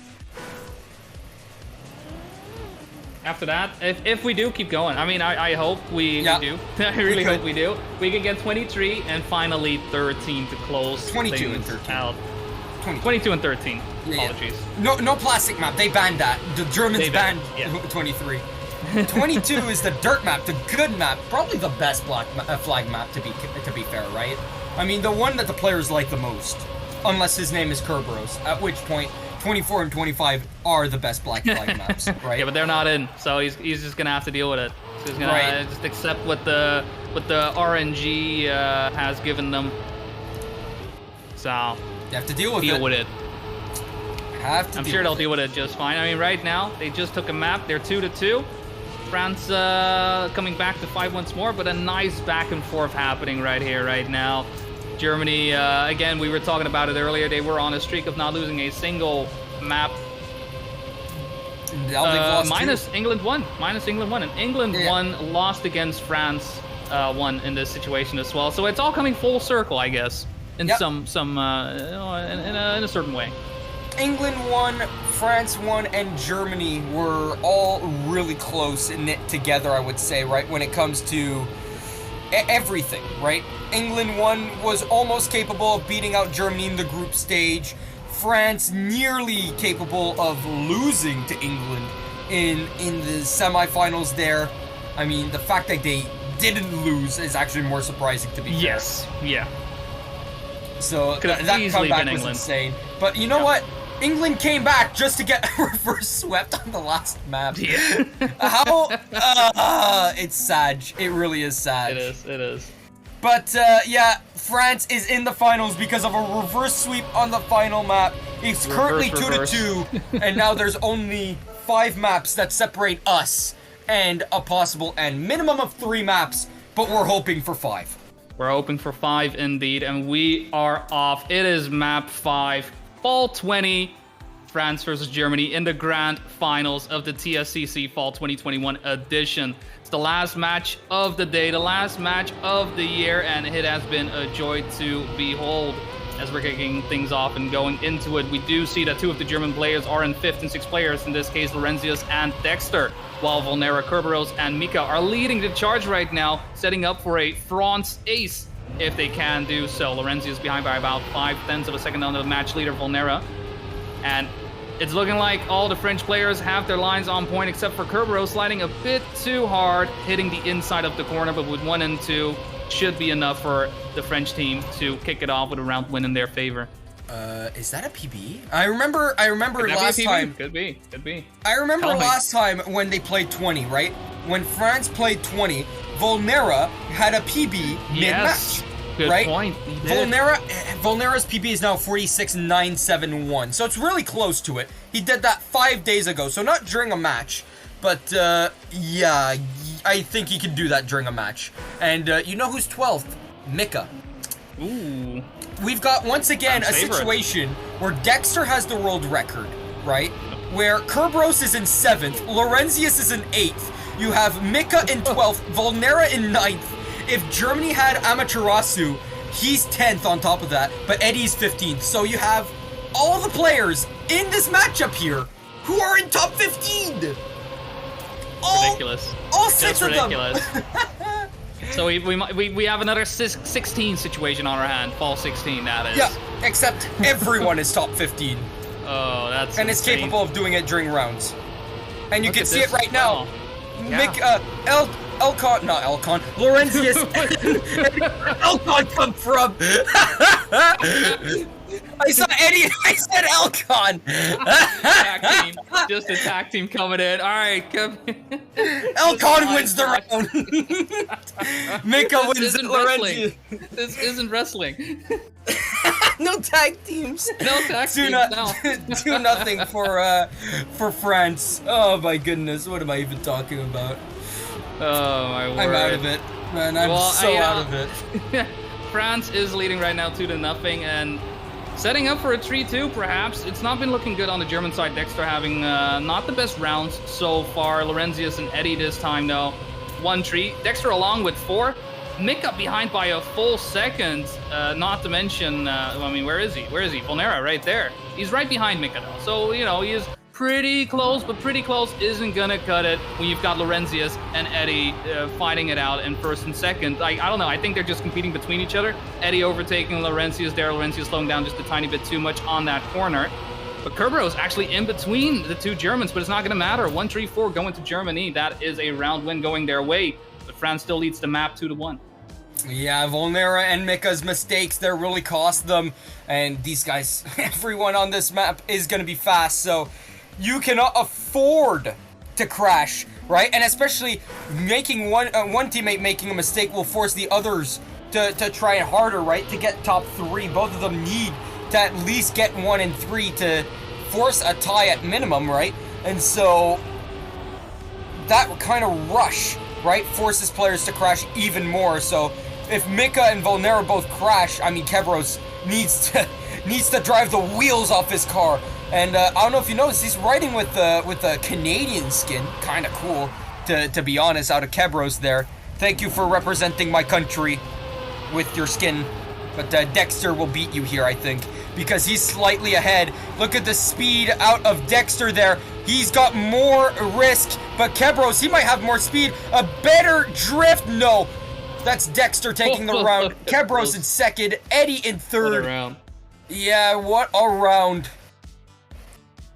After that, if we do keep going, I mean, I hope we do. I really hope we do. We can get 23 and finally 13 to close 22 and 13. Out. 22 and 13. Apologies. No plastic map. They banned that. The Germans banned 23. 22 is the dirt map, the good map, probably the best flag map to be fair, right? I mean, the one that the players like the most, unless his name is Kerberos, at which point 24 and 25 are the best black flag maps, right? Yeah, but they're not in, so he's just gonna have to deal with it. He's gonna just accept what the RNG has given them. So you have to deal with it. I'm sure they'll deal with it just fine. I mean, right now they just took a map. They're 2-2. France coming back to 5 once more, but a nice back and forth happening right here, right now. Germany, again, we were talking about it earlier. They were on a streak of not losing a single map. Minus England won. And England won, lost against France, won in this situation as well. So it's all coming full circle, I guess, in in a certain way. England won, France won, and Germany were all really close and knit together, I would say, right, when it comes to everything, right? England won, was almost capable of beating out Germany in the group stage. France nearly capable of losing to England in the semifinals there. I mean, the fact that they didn't lose is actually more surprising to be fair. Yes, yeah. So that comeback was insane. But you know what? England came back just to get reverse swept on the last map. Yeah. It's sad. It really is sad. It is. But France is in the finals because of a reverse sweep on the final map. It's currently 2-2, and now there's only 5 maps that separate us and a possible end. Minimum of 3 maps, but we're hoping for 5. We're hoping for 5 indeed, and we are off. It is map 5. Fall 20, France versus Germany in the grand finals of the TSCC Fall 2021 edition. It's the last match of the day, the last match of the year, and it has been a joy to behold. As we're kicking things off and going into it, we do see that 2 of the German players are in 5th and 6th players, in this case Lorenzius and Dexter, while Volnera, Kerberos, and Mika are leading the charge right now, setting up for a France ace if they can do so. Lorenzi is behind by about 0.5 of a second under the match leader, Volnera. And it's looking like all the French players have their lines on point, except for Kerberos sliding a bit too hard, hitting the inside of the corner, but with 1 and 2, should be enough for the French team to kick it off with a round win in their favor. Is that a PB? I remember last time. Could be. I remember last time when they played 20, right? When France played 20, Volnera had a PB mid-match. Good right? point. He did. Volnera's PB is now 46.971, so it's really close to it. He did that 5 days ago, so not during a match, but yeah, I think he can do that during a match. And you know who's 12th? Mika. Ooh. We've got, once again, a situation where Dexter has the world record, right? Where Kerberos is in 7th, Lorenzius is in 8th, you have Mika in 12th, Volnera in 9th. If Germany had Amaterasu, he's 10th on top of that, but Eddie's 15th. So you have all the players in this matchup here who are in top 15. Ridiculous. All 6 of ridiculous. them. So we have another 16 situation on our hand. Fall 16, that is. Yeah, except everyone is top 15. Oh, that's and insane. is capable of doing it during rounds. And you can see it right now. Yeah. Elcon, Lorenzius, Elcon come from. I saw Eddie and I said Elcon. Tag team. Just a tag team coming in. All right, come. Elcon wins the round. Mika wins Lorenzius. This isn't wrestling. No tag teams. No tag teams. Do nothing for France. Oh my goodness, what am I even talking about? Oh my word. I'm out of it, man. I'm out of it. France is leading right now 2-0, and setting up for a 3-2 perhaps. It's not been looking good on the German side. Dexter having not the best rounds so far. Lorenzius and Eddie this time though. 1-3. Dexter along with 4. Mika behind by a full second. Not to mention, I mean, where is he? Volnera right there. He's right behind Mika though. So, you know, he is pretty close, but pretty close isn't gonna cut it when you've got Laurentius and Eddie fighting it out in first and second. I don't know. I think they're just competing between each other. Eddie overtaking Laurentius there. Laurentius slowing down just a tiny bit too much on that corner. But Kerberos actually in between the two Germans, but it's not going to matter. 1-3-4 going to Germany. That is a round win going their way. But France still leads the map 2-1. Yeah, Volnera and Mika's mistakes there really cost them. And these guys, everyone on this map is going to be fast. So you cannot afford to crash, right? And especially making one teammate making a mistake will force the others to try harder, right? To get top 3. Both of them need to at least get 1 and 3 to force a tie at minimum, right? And so that kind of rush, right, forces players to crash even more. So if Mika and Volnera both crash, I mean, Kerberos needs to drive the wheels off his car. And I don't know if you noticed, he's riding with a Canadian skin. Kind of cool, to be honest, out of Kerberos there. Thank you for representing my country with your skin. But Dexter will beat you here, I think, because he's slightly ahead. Look at the speed out of Dexter there. He's got more risk, but Kerberos, he might have more speed. A better drift? No. That's Dexter taking the round. Kerberos in second. Eddie in third. What a round. Yeah, what a round.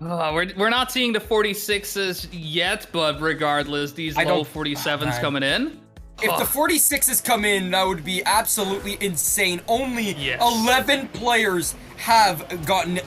We're not seeing the 46s yet, but regardless, these low 47s coming in. If the 46s come in, that would be absolutely insane. Only 11 players have gotten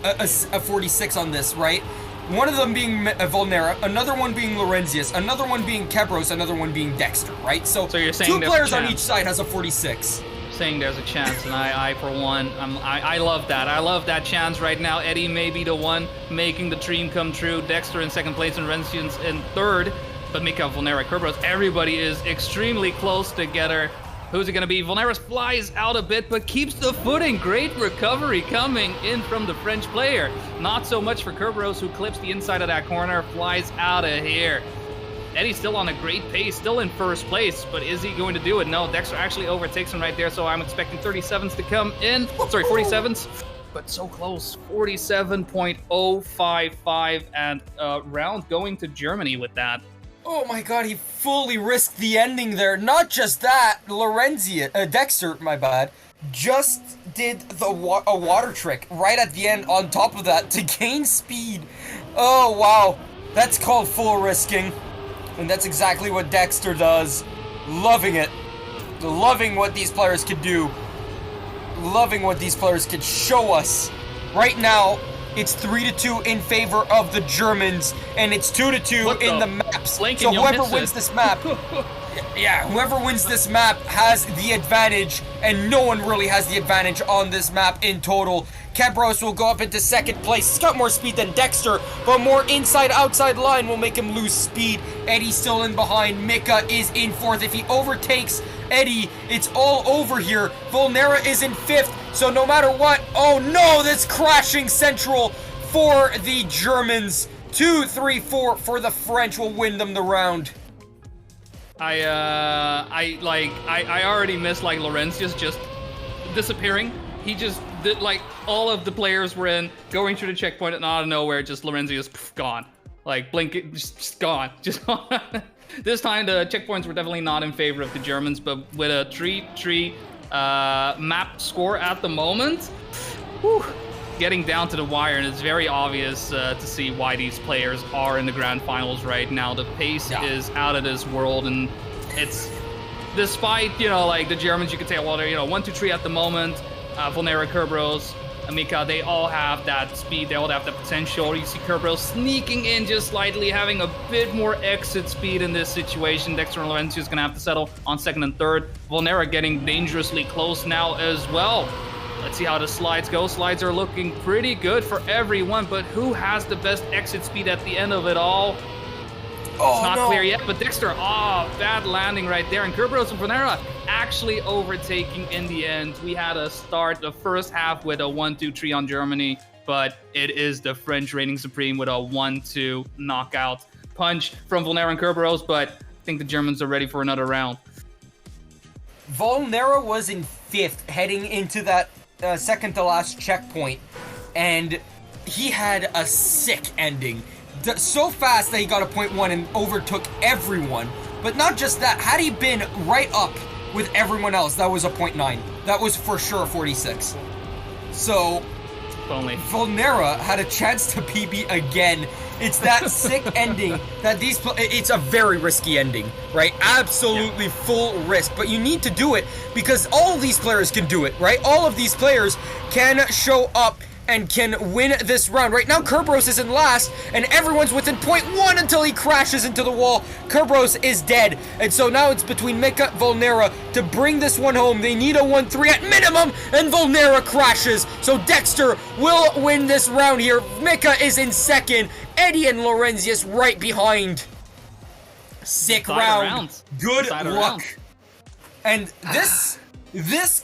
a 46 on this, right? One of them being Volnera, another one being Laurentius, another one being Kerberos, another one being Dexter, right? So you're saying 2 players on each side has a 46. Saying there's a chance, and I for one, I love that. I love that chance right now. Eddie may be the one making the dream come true. Dexter in second place and Laurentius in third. But Mika, Volnera, Kerberos, everybody is extremely close together. Who's it going to be? Volnera flies out a bit, but keeps the footing. Great recovery coming in from the French player. Not so much for Kerberos, who clips the inside of that corner, flies out of here. Eddie's still on a great pace, still in first place, but is he going to do it? No, Dexter actually overtakes him right there, so I'm expecting 37s to come in. Sorry, 47s. But so close. 47.055, and round going to Germany with that. Oh my god, he fully risked the ending there. Not just that, Dexter, my bad, just did a water trick right at the end on top of that to gain speed. Oh wow, that's called full risking. And that's exactly what Dexter does. Loving it. Loving what these players could do. Loving what these players could show us. Right now, it's 3-2 in favor of the Germans, and it's 2-2 in the maps. So whoever wins this map, whoever wins this map has the advantage, and no one really has the advantage on this map in total. Kerberos will go up into second place. He's got more speed than Dexter, but more inside-outside line will make him lose speed. Eddie's still in behind. Mika is in fourth. If he overtakes Eddie, it's all over here. Volnera is in fifth, so no matter what, oh no, that's crashing central for the Germans. 2-3-4 for the French will win them the round. I already miss like Laurentius just disappearing. He just did, like, all of the players were in, going through the checkpoint, and out of nowhere, just Laurentius gone. Like, blink, just gone. Just gone. This time, the checkpoints were definitely not in favor of the Germans, but with a 3-3 map score at the moment, getting down to the wire, and it's very obvious to see why these players are in the grand finals right now. The pace is out of this world, and it's, despite, you know, like, the Germans, you could say, well, they're, you know, 1-2-3 at the moment. Volnera, Kerberos, Mika, they all have that speed, they all have the potential. You see Kerberos sneaking in just slightly, having a bit more exit speed in this situation. Dexter and Laurentius is going to have to settle on second and third. Volnera getting dangerously close now as well. Let's see how the slides go. Slides are looking pretty good for everyone, but who has the best exit speed at the end of it all? It's not clear yet, but Dexter, bad landing right there. And Kerberos and Volnera actually overtaking in the end. We had a start the first half with a 1-2-3 on Germany, but it is the French reigning supreme with a 1-2 knockout punch from Volnera and Kerberos, but I think the Germans are ready for another round. Volnera was in fifth heading into that second to last checkpoint, and he had a sick ending. So fast that he got a .1 and overtook everyone. But not just that, had he been right up with everyone else, that was a .9. That was for sure a 46. So, Only. Volnera had a chance to PB again. It's that sick ending that it's a very risky ending, right? Absolutely full risk, but you need to do it because all of these players can do it, right? All of these players can show up and can win this round. Right now, Kerberos is in last, and everyone's within .1 until he crashes into the wall. Kerberos is dead, and so now it's between Mika and Volnera to bring this one home. They need a 1-3 at minimum, and Volnera crashes. So Dexter will win this round here. Mika is in second. Eddie and Lorenzius right behind. Sick round. Good luck. And this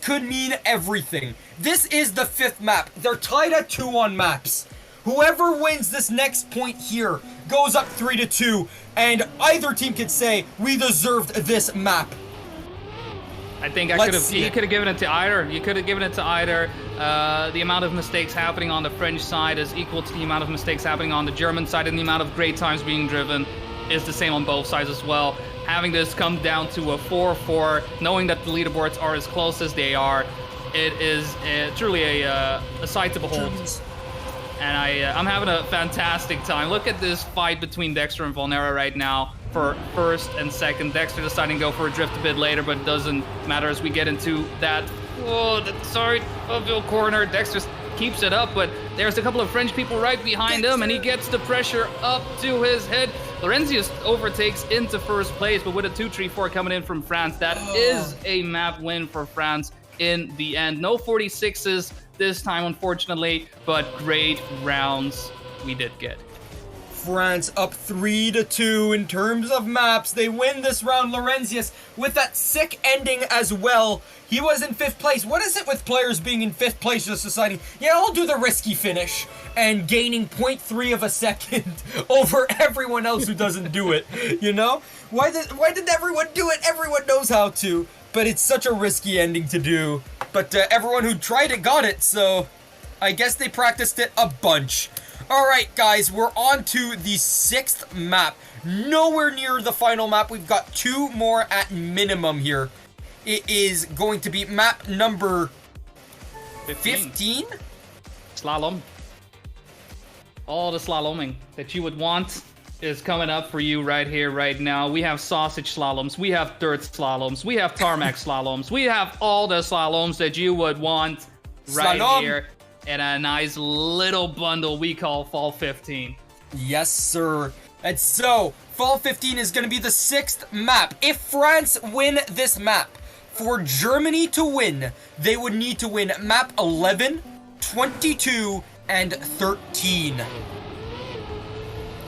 could mean everything. This is the 5th map. They're tied at 2 on maps. Whoever wins this next point here goes up 3-2, and either team could say, we deserved this map. I think you could have given it to either. You could have given it to either. The amount of mistakes happening on the French side is equal to the amount of mistakes happening on the German side, and the amount of great times being driven is the same on both sides as well. Having this come down to a 4-4, knowing that the leaderboards are as close as they are, it is truly a sight to behold. And I'm having a fantastic time. Look at this fight between Dexter and Volnera right now for first and second. Dexter deciding to go for a drift a bit later, but it doesn't matter as we get into that. Uphill corner. Dexter keeps it up, but there's a couple of French people right behind him, and he gets the pressure up to his head. Lorenzius overtakes into first place, but with a 2-3-4 coming in from France, that is a map win for France in the end. No 46s this time, unfortunately, but great rounds we did get. France up 3-2 in terms of maps. They win this round. Lorenzius with that sick ending as well. He was in 5th place. What is it with players being in 5th place just deciding, yeah, I'll do the risky finish and gaining 0.3 of a second over everyone else who doesn't do it, you know? Why did everyone do it? Everyone knows how to, but it's such a risky ending to do. But everyone who tried it got it, so I guess they practiced it a bunch. Alright guys, we're on to the 6th map. Nowhere near the final map. We've got 2 more at minimum here. It is going to be map number 15? Slalom. All the slaloming that you would want is coming up for you right here, right now. We have sausage slaloms, we have dirt slaloms, we have tarmac slaloms, we have all the slaloms that you would want right here in a nice little bundle we call Fall 15. Yes, sir. And so, Fall 15 is going to be the 6th map. If France win this map, for Germany to win, they would need to win map 11, 22, and 13.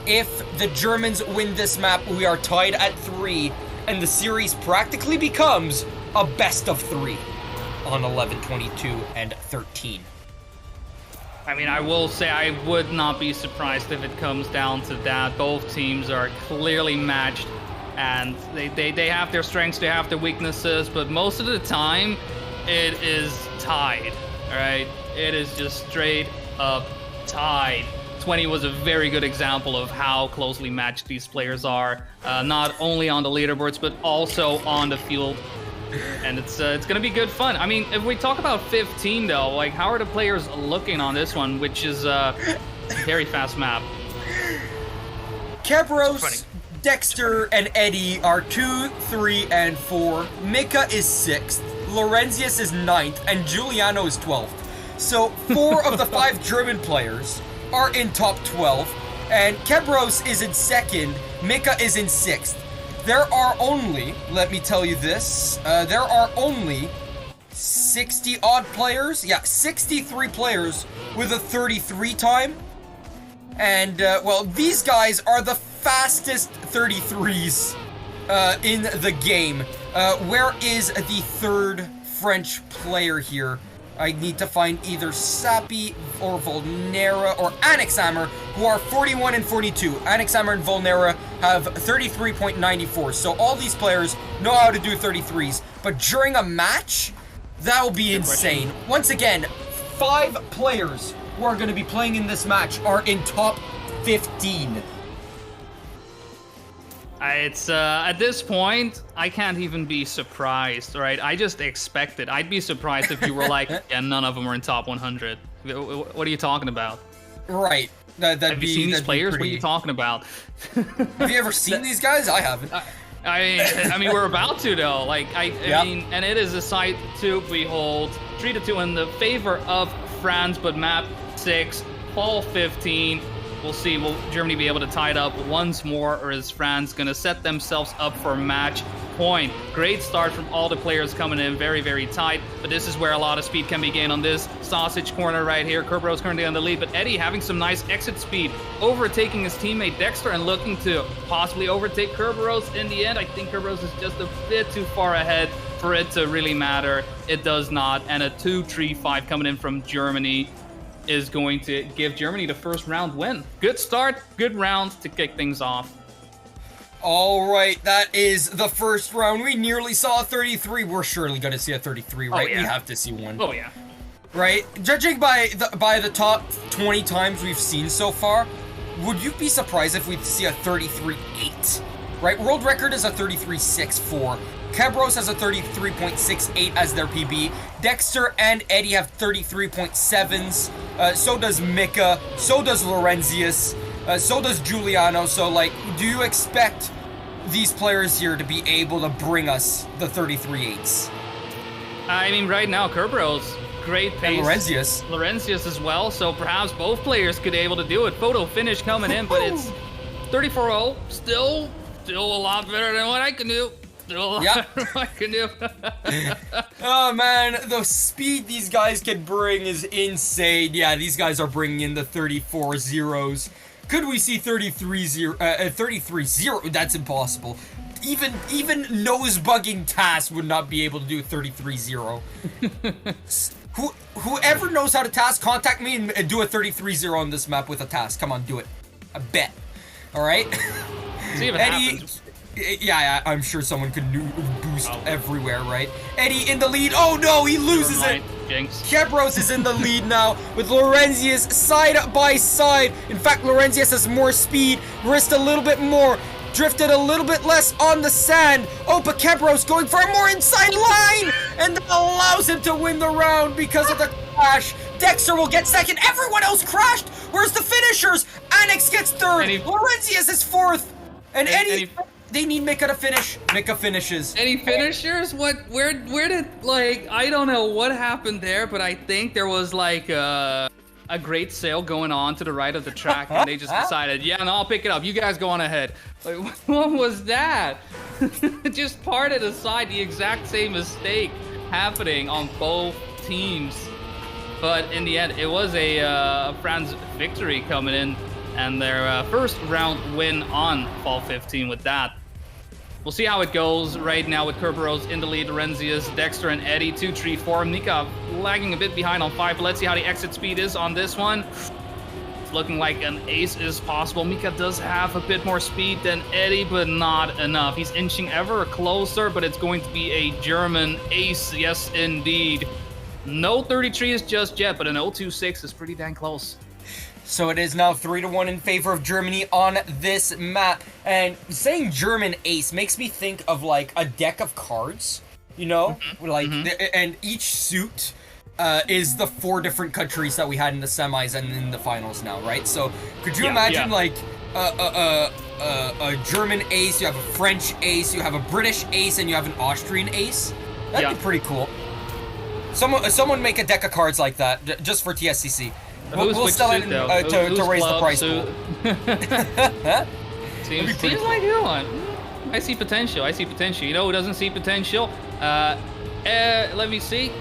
If the Germans win this map, we are tied at 3, and the series practically becomes a best of 3 on 11, 22, and 13. I mean, I will say I would not be surprised if it comes down to that. Both teams are clearly matched, and they have their strengths, they have their weaknesses, but most of the time, it is tied, all right? It is just straight up tied. 20 was a very good example of how closely matched these players are, not only on the leaderboards, but also on the field. And it's going to be good fun. I mean, if we talk about 15, though, like, how are the players looking on this one, which is a very fast map? Kerberos, Dexter, and Eddie are 2, 3, and 4. Mika is 6th. Lorenzius is 9th, and Giuliano is 12th. So 4 of the 5 German players are in top 12, and Kerberos is in 2nd. Mika is in 6th. There are only, let me tell you this, there are only 60-odd players. Yeah, 63 players with a 33 time. And, well, these guys are the fastest 33s in the game. Where is the 3rd French player here? I need to find either Sapi or Volnera or Annexhammer, who are 41 and 42. Annexhammer and Volnera have 33.94. So all these players know how to do 33s. But during a match, that'll be insane. Once again, 5 players who are going to be playing in this match are in top 15. It's at this point, I can't even be surprised, right? I just expect it. I'd be surprised if you were like, yeah, none of them are in top 100. What are you talking about? Right. Have you seen these players? What are you talking about? Have you ever seen these guys? I haven't. I mean, we're about to though. Like, I mean, and it is a sight to behold. 3-2 in the favor of France, but map 6, fall 15. We'll see. Will Germany be able to tie it up once more, or is France going to set themselves up for match point? Great start from all the players coming in, very, very tight. But this is where a lot of speed can be gained on this sausage corner right here. Kerberos currently on the lead, but Eddie having some nice exit speed, overtaking his teammate Dexter and looking to possibly overtake Kerberos in the end. I think Kerberos is just a bit too far ahead for it to really matter. It does not. And a 2-3-5 coming in from Germany is going to give Germany the first round win. Good start, good round to kick things off. All right, that is the first round. We nearly saw a 33. We're surely going to see a 33, right? Yeah. We have to see one. Oh, yeah. Right? Judging by the top 20 times we've seen so far, would you be surprised if we see a 33.8? Right? World record is a 33.64. Kebros has a 33.68 as their PB. Dexter and Eddie have 33.7s. So does Mika. So does Lorenzius. So does Giuliano. So, like, do you expect these players here to be able to bring us the 33.8s? I mean, right now, Kerberos, great pace. And Lorenzius as well. So perhaps both players could be able to do it. Photo finish coming in, but it's 34.0. Still a lot better than what I can do. I can do. Oh man, the speed these guys can bring is insane. Yeah, these guys are bringing in the 34 zeros. Could we see 33-0? That's impossible. Even nose-bugging TAS would not be able to do 33-0. Whoever knows how to TAS, contact me and do a 33-0 on this map with a TAS. Come on, do it. I bet. All right. See if it happens. Yeah, I'm sure someone could boost everywhere, right? Eddie in the lead. Oh no, he loses it. Jinx. Kebros is in the lead now with Lorenzius side by side. In fact, Lorenzius has more speed, risked a little bit more, drifted a little bit less on the sand. Oh, but Kebros going for a more inside line, and that allows him to win the round because of the crash. Dexter will get second. Everyone else crashed. Where's the finishers? Annex gets third. Lorenzius is fourth. And Eddie... They need Mika to finish. Mika finishes. Any finishers? What? Where did, like, I don't know what happened there, but I think there was like a great sale going on to the right of the track, and they just decided, yeah, no, I'll pick it up. You guys go on ahead. Like, what was that? Just parted aside, the exact same mistake happening on both teams. But in the end, it was a France victory coming in, and their first round win on fall 15 with that. We'll see how it goes right now with Kerberos in the lead, Lorenzius, Dexter, and Eddie, 2-3-4. Mika lagging a bit behind on 5, but let's see how the exit speed is on this one. It's looking like an ace is possible. Mika does have a bit more speed than Eddie, but not enough. He's inching ever closer, but it's going to be a German ace, yes indeed. No 33s just yet, but an 0-2-6 is pretty dang close. So it is now 3-1 in favor of Germany on this map. And saying German ace makes me think of like a deck of cards, you know? And each suit is the 4 different countries that we had in the semis and in the finals now, right? So could you imagine like a German ace, you have a French ace, you have a British ace, and you have an Austrian ace? That'd be pretty cool. Someone make a deck of cards like that, just for TSCC. We'll sell it to raise the price pool. Seems like you want. I see potential. You know who doesn't see potential? Let me see.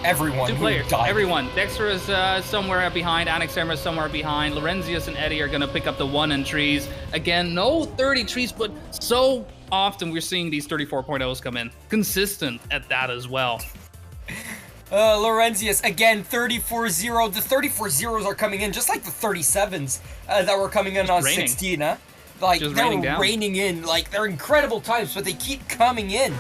Everyone. 2 players. Everyone. Dexter is somewhere behind. Annex Emma is somewhere behind. Lorenzius and Eddie are going to pick up the 1 and 3s. Again, no 30 trees, but so often we're seeing these 34.0s come in. Consistent at that as well. Lorenzius, again, 34-0. The 34-0s are coming in just like the 37s that were coming in on 16, huh? Like, they're raining in. Like, they're incredible times, but they keep coming in.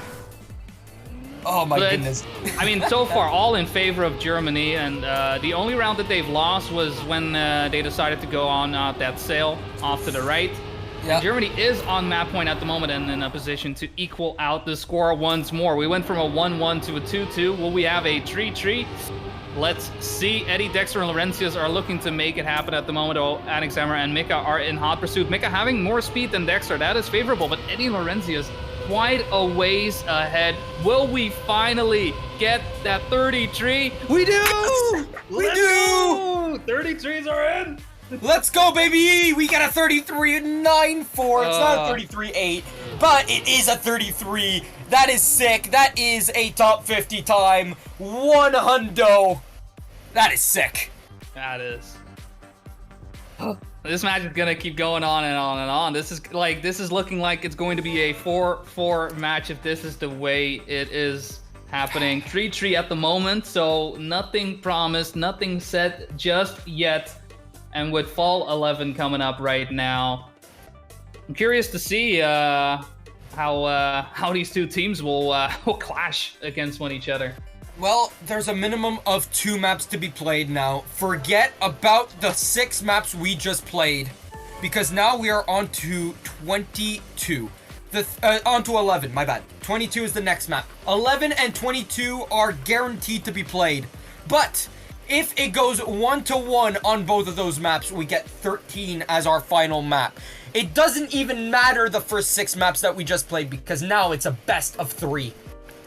Oh my But goodness. I mean, so far, all in favor of Germany, and the only round that they've lost was when they decided to go on that sail off to the right. Yeah. And Germany is on map point at the moment and in a position to equal out the score once more. We went from a 1-1 to a 2-2. Will we have a 3-3? Let's see. Eddie, Dexter, and Laurentius are looking to make it happen at the moment. Alexander and Mika are in hot pursuit. Mika having more speed than Dexter. That is favorable, but Eddie and Laurentius quite a ways ahead. Will we finally get that 33? We do! We do! 33s are in! Let's go, baby! We got a 33.94. It's not a 33.8, but it is a 33. That is sick. That is a top 50 time. 100. That is sick. That is. This match is gonna keep going on and on and on. This is looking like it's going to be a 4-4 match if this is the way it is happening. 3-3 at the moment, so nothing promised, nothing set just yet. And with Fall 11 coming up right now, I'm curious to see how these two teams will clash against one each other. Well, there's a minimum of 2 maps to be played now. Forget about the 6 maps we just played, because now we are on to 22. On to 11, my bad. 22 is the next map. 11 and 22 are guaranteed to be played. But if it goes 1-1 on both of those maps, we get 13 as our final map. It doesn't even matter the first 6 maps that we just played, because now it's a best of 3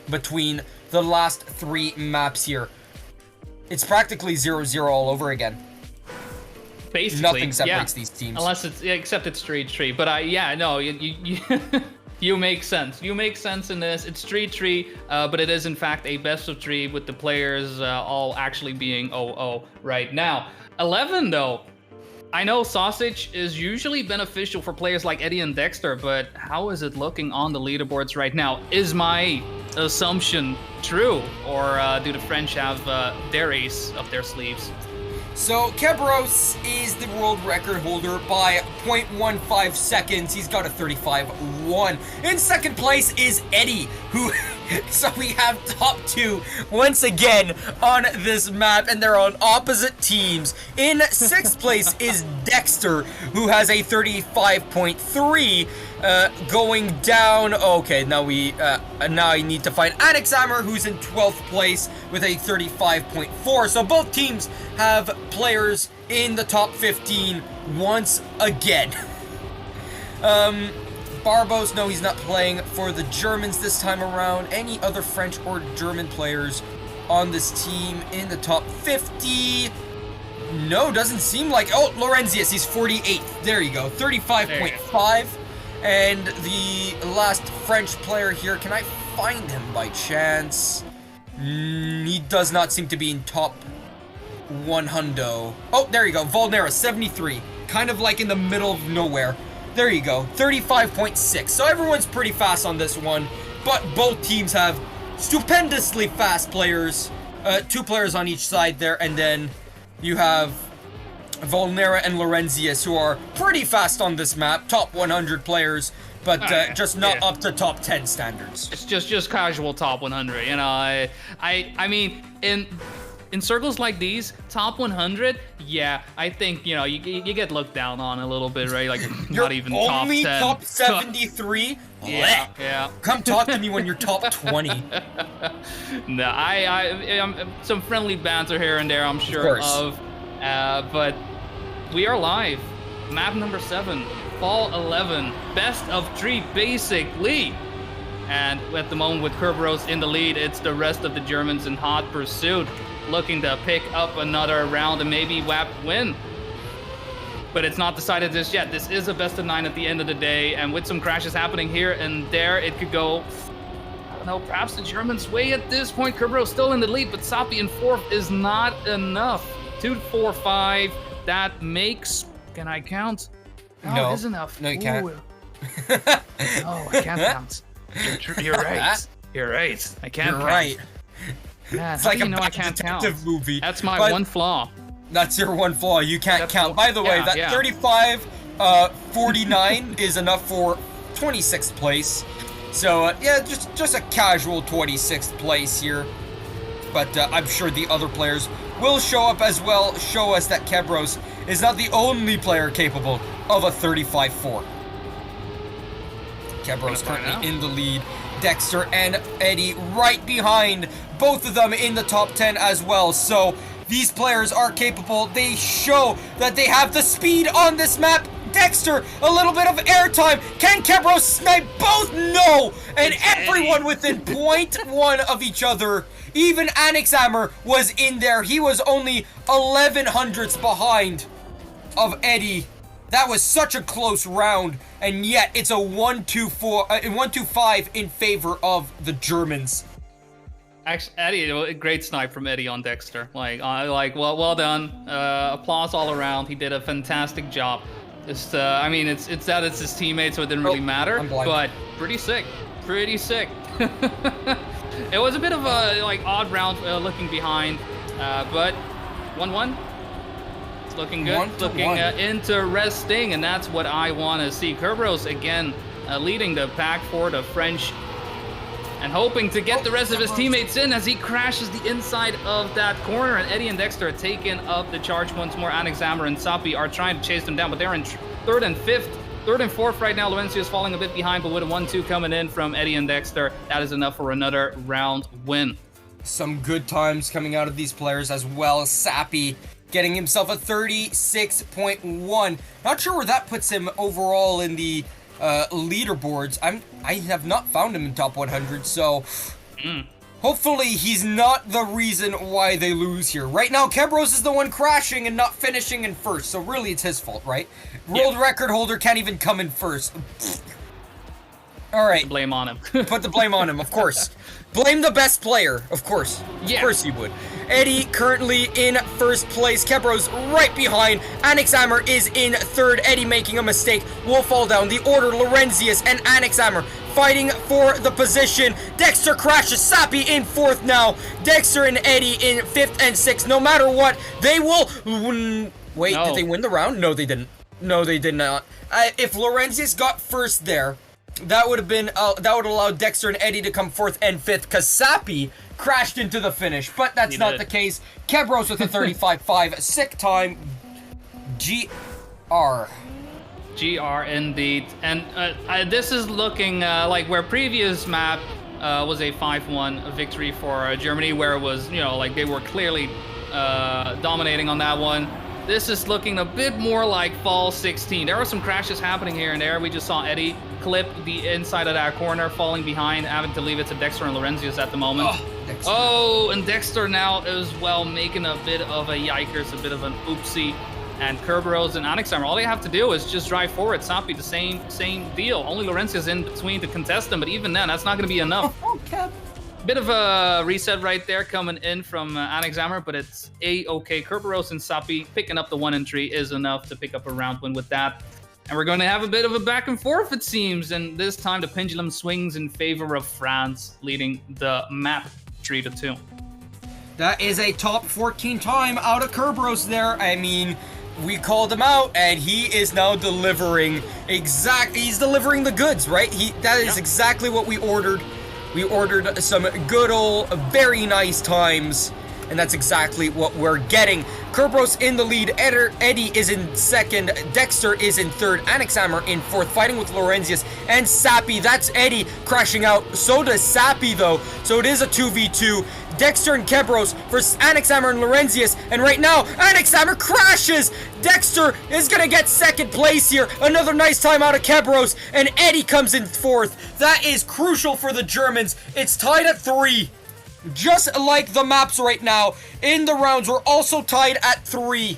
between the last 3 maps here. It's practically 0-0 all over again. Basically, nothing separates these teams. Unless it's, except it's 3-3. But you you make sense. You make sense in this. It's 3-3, but it is in fact a best of 3 with the players all actually being 0-0 right now. 11 though. I know sausage is usually beneficial for players like Eddie and Dexter, but how is it looking on the leaderboards right now? Is my assumption true, or do the French have their ace up their sleeves? So Kebros is the world record holder by 0.15 seconds. He's got a 35.1. In second place is Eddie, who so we have top 2 once again on this map, and they're on opposite teams. In 6th place is Dexter, who has a 35.3. Going down. Okay, now I need to find Alexander, who's in 12th place with a 35.4. So both teams have players in the top 15 once again. Barbos, no, he's not playing for the Germans this time around. Any other French or German players on this team in the top 50? No, doesn't seem like. Oh, Laurentius, he's 48th. There you go, 35.5. And the last French player here, can I find him by chance? He does not seem to be in top 100. Oh, there you go, Volnera, 73. Kind of like in the middle of nowhere. There you go, 35.6. So everyone's pretty fast on this one, but both teams have stupendously fast players. 2 players on each side there, and then you have Volnera and Laurentius, who are pretty fast on this map, top 100 players, but just not up to top 10 standards. It's just casual top 100, you know. I mean, in circles like these, top 100, yeah, I think, you know, you get looked down on a little bit, right? Like, you're not even only top 10. top 73? Yeah. Come talk to me when you're top 20. No, I'm some friendly banter here and there, I'm sure of. But we are live. Map number 7, Fall 11, best of 3 basically. And at the moment with Kerberos in the lead, it's the rest of the Germans in hot pursuit, looking to pick up another round and maybe WAP win. But it's not decided just yet. This is a best of 9 at the end of the day, and with some crashes happening here and there, it could go, I don't know, perhaps the Germans' way at this point. Kerberos still in the lead, but Sapi in 4th is not enough. 2, 4, 5. That makes. Can I count? No, it is enough. No, you can't. No, I can't count. You're right. You're right. I can't. You're count. right. Yeah, It's like a I can't count. movie. That's my one flaw. That's your one flaw. You can't count. By the way, that 35, 49 is enough for 26th place. So yeah, just a casual 26th place here. But I'm sure the other players will show up as well, show us that Kebros is not the only player capable of a 35-4. Kebros currently in the lead. Dexter and Eddie right behind, both of them in the top 10 as well. So these players are capable. They show that they have the speed on this map. Dexter, a little bit of airtime. Can Kebros snipe both? No! And everyone within 0.1 of each other. Even Anixhammer was in there. He was only 11 hundredths behind of Eddie. That was such a close round, and yet it's a 1-2-5 in favor of the Germans. Actually, Eddie, great snipe from Eddie on Dexter. Well done. Applause all around. He did a fantastic job. Just, I mean, it's his teammate, so it didn't really matter. But pretty sick. Pretty sick. It was a bit of a odd round looking behind, but 1-1. It's looking good. Looking interesting, and that's what I want to see. Kebros again leading the pack for the French, and hoping to get the rest of his teammates in as he crashes the inside of that corner. And Eddie and Dexter are taking up the charge once more. Anixhammer and Sapi are trying to chase them down, but they're in third and fourth right now. Lorenzo is falling a bit behind, but with a 1-2 coming in from Eddie and Dexter, that is enough for another round win. Some good times coming out of these players as well. Sapi getting himself a 36.1. Not sure where that puts him overall in the leaderboards. I have not found him in top 100, so hopefully he's not the reason why they lose here. Right now, Kebros is the one crashing and not finishing in first, so really it's his fault, right? World record holder can't even come in first. All right. Put the blame on him. Put the blame on him, of course. Blame the best player, of course. Yeah. Of course you would. Eddie currently in first place. Kebros right behind. Anixhammer is in third. Eddie making a mistake will fall down. The order, Lorenzius and Anixhammer fighting for the position. Dexter crashes. Sapi in fourth now. Dexter and Eddie in fifth and sixth. No matter what, they will win. Wait, did they win the round? No, they didn't. No, they did not. If Lorenzius got first there, that would have been that would allow Dexter and Eddie to come fourth and fifth, because Sapi crashed into the finish, but that's not the case. Kebros with a 35.5. Sick time. GR indeed. And this is looking like where previous map was a 5-1 victory for Germany, where it was, they were clearly dominating on that one. This is looking a bit more like Fall 16. There are some crashes happening here and there. We just saw Eddie clip the inside of that corner, falling behind, having to leave it to Dexter and Lorenzius at the moment. And Dexter now as well making a bit of a yikers, a bit of an oopsie. And Kebros and Anixhammer, all they have to do is just drive forward. Sapi, the same deal. Only Lorenzius in between to contest them, but even then, that's not going to be enough. Bit of a reset right there coming in from Anixhammer, but it's A-okay. Kebros and Sapi picking up the 1 and 3 is enough to pick up a round win with that. And we're going to have a bit of a back and forth, it seems. And this time, the pendulum swings in favor of France, leading the map 3-2. That is a top 14 time out of Kebros there. I mean, we called him out, and he is now delivering he's delivering the goods, right? That is exactly what we ordered. We ordered some good old, very nice times, and that's exactly what we're getting. Kebros in the lead, Eddie is in second, Dexter is in third, Anixhammer in fourth, fighting with Lorenzius and Sapi. That's Eddie crashing out. So does Sapi, though. So it is a 2v2. Dexter and Kebros versus Anixhammer and Lorenzius, and right now, Anixhammer crashes! Dexter is gonna get second place here. Another nice time out of Kebros, and Eddie comes in fourth. That is crucial for the Germans. It's tied at 3. Just like the maps right now, in the rounds, we're also tied at 3.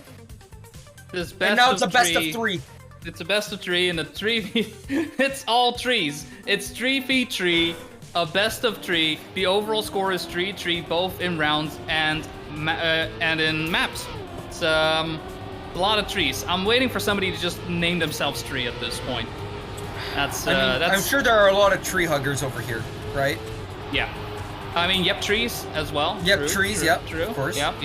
And now it's a best of 3. It's a best of 3, and the 3, it's all trees. It's 3v3. A best of 3. The overall score is 3-3, both in rounds and in maps. It's a lot of trees. I'm waiting for somebody to just name themselves Tree at this point. I'm sure there are a lot of tree huggers over here, right? Yeah. I mean, trees as well. True, of course. Yep.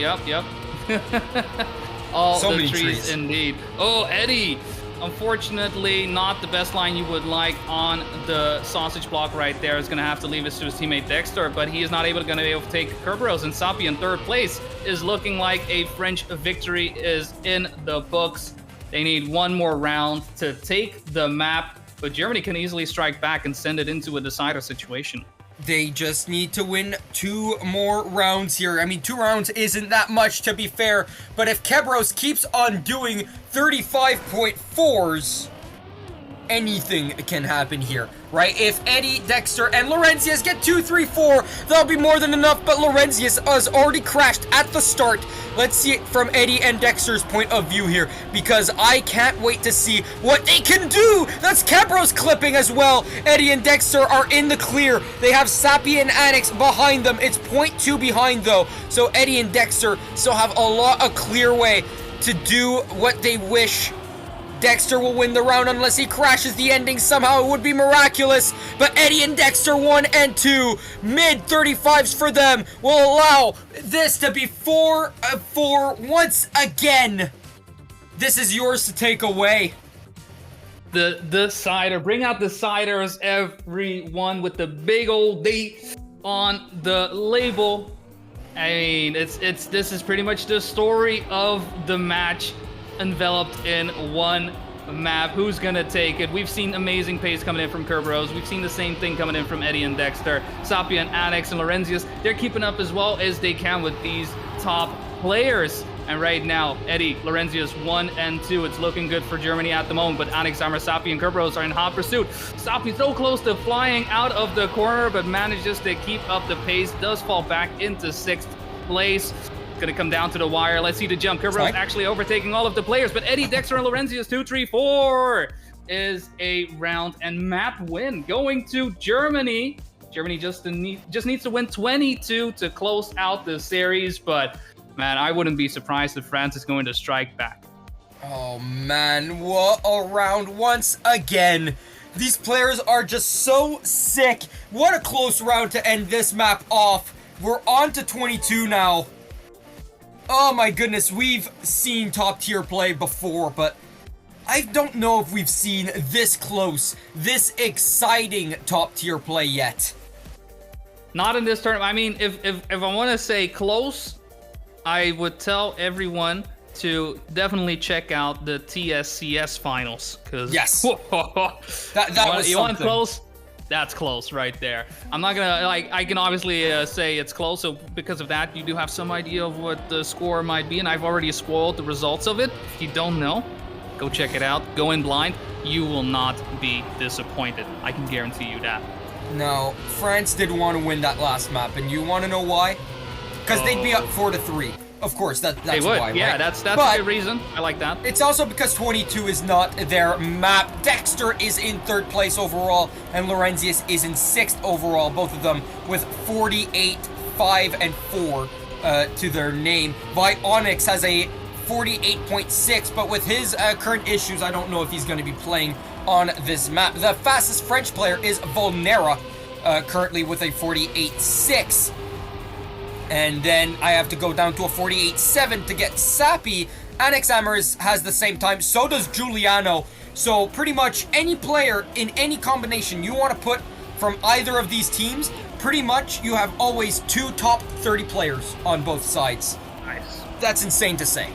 All so the many trees indeed. Oh, Eddie unfortunately, not the best line you would like on the sausage block right there. Is going to have to leave it to his teammate Dexter, but he is not going to be able to take Kerberos, and Sapi in third place is looking like a French victory is in the books. They need one more round to take the map, but Germany can easily strike back and send it into a decider situation. They just need to win 2 more rounds here. I mean, 2 rounds isn't that much, to be fair, but if Kerberos keeps on doing 35.4s, anything can happen here, right? If Eddie, Dexter, and Laurentius get 2, 3, 4, that'll be more than enough, but Laurentius has already crashed at the start. Let's see it from Eddie and Dexter's point of view here, because I can't wait to see what they can do! That's Kerberos clipping as well! Eddie and Dexter are in the clear. They have Sapi and Annex behind them. It's 0.2 behind, though, so Eddie and Dexter still have a lot of clear way to do what they wish. Dexter will win the round unless he crashes the ending somehow. It would be miraculous. But Eddie and Dexter 1 and 2, mid 35s for them, will allow this to be 4-4 once again. This is yours to take away. The cider. Bring out the ciders, everyone, with the big old D on the label. I mean, this is pretty much the story of the match, enveloped in one map. Who's gonna take it? We've seen amazing pace coming in from Kerberos. We've seen the same thing coming in from Eddie and Dexter. Sapia and Annex and Laurentius, they're keeping up as well as they can with these top players. And right now, Eddie, Laurentius 1 and 2. It's looking good for Germany at the moment, but Annex, Sapi, and Kerberos are in hot pursuit. Sapi so close to flying out of the corner, but manages to keep up the pace. Does fall back into 6th place. Gonna come down to the wire. Let's see the jump. Kerberos actually overtaking all of the players, but Eddie, Dexter, and Laurentius 2, 3, 4 is a round and map win going to Germany. Germany just needs to win 22 to close out the series, but man, I wouldn't be surprised if France is going to strike back. Oh man, what a round once again. These players are just so sick. What a close round to end this map off. We're on to 22 now. Oh my goodness, we've seen top tier play before, but I don't know if we've seen this close, this exciting top tier play yet. Not in this tournament. I mean, if I want to say close, I would tell everyone to definitely check out the TSCS finals. Cause yes, that was you want close? That's close right there. I'm not gonna, I can obviously say it's close, so because of that, you do have some idea of what the score might be, and I've already spoiled the results of it. If you don't know, go check it out. Go in blind. You will not be disappointed. I can guarantee you that. No, France did want to win that last map, and you want to know why? Because they'd be up 4-3. Of course, that's they would. Why, yeah, right? that's a good reason. I like that. It's also because 22 is not their map. Dexter is in 3rd place overall, and Laurentius is in 6th overall, both of them with 48, 5, and 4 to their name. Onyx has a 48.6, but with his current issues, I don't know if he's going to be playing on this map. The fastest French player is Volnera, currently with a 48.6. And then I have to go down to a 48.7 to get Sapi. Annex Amers has the same time, so does Giuliano. So pretty much any player in any combination you want to put from either of these teams, pretty much you have always 2 top 30 players on both sides. Nice. That's insane to say.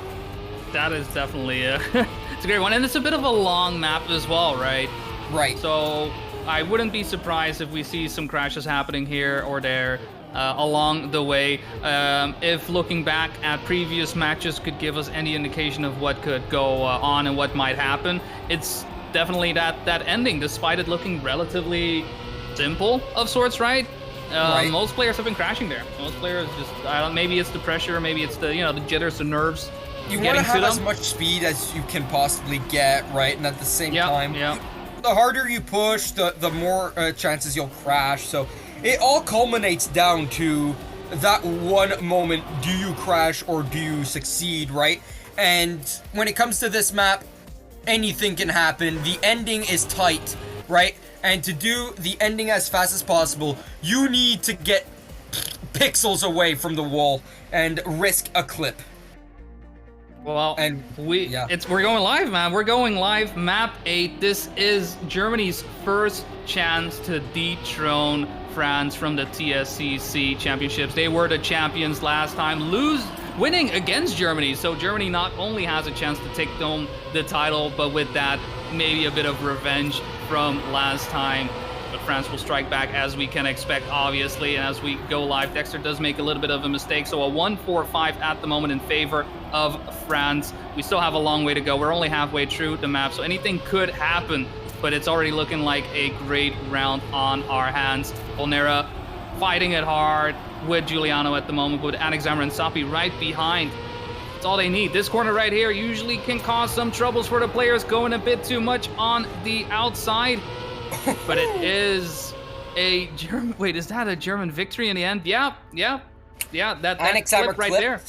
That is definitely it's a great one. And it's a bit of a long map as well, right? Right. So I wouldn't be surprised if we see some crashes happening here or there. Along the way, if looking back at previous matches could give us any indication of what could go on and what might happen, it's definitely that ending, despite it looking relatively simple of sorts, right? Right. Most players have been crashing there. Most players just, maybe it's the pressure, maybe it's the the jitters, the nerves. You want to have as much speed as you can possibly get, right? And at the same time, the harder you push, the more chances you'll crash. So it all culminates down to that one moment. Do you crash or do you succeed, right? And when it comes to this map, anything can happen. The ending is tight, right? And to do the ending as fast as possible, you need to get pixels away from the wall and risk a clip. Well, And we're going live, man. We're going live. Map 8. This is Germany's first chance to dethrone France from the TSCC championships. They were the champions last time, winning against Germany. So Germany not only has a chance to take home the title, but with that, maybe a bit of revenge from last time. But France will strike back, as we can expect, obviously. And as we go live, Dexter does make a little bit of a mistake. So a 1-4-5 at the moment in favor of France. We still have a long way to go. We're only halfway through the map, so anything could happen. But it's already looking like a great round on our hands. Volnera fighting it hard with Giuliano at the moment, with Alexander and Sapi right behind. That's all they need. This corner right here usually can cause some troubles for the players, going a bit too much on the outside. But it is a German... Wait, is that a German victory in the end? Yeah. That clip right there.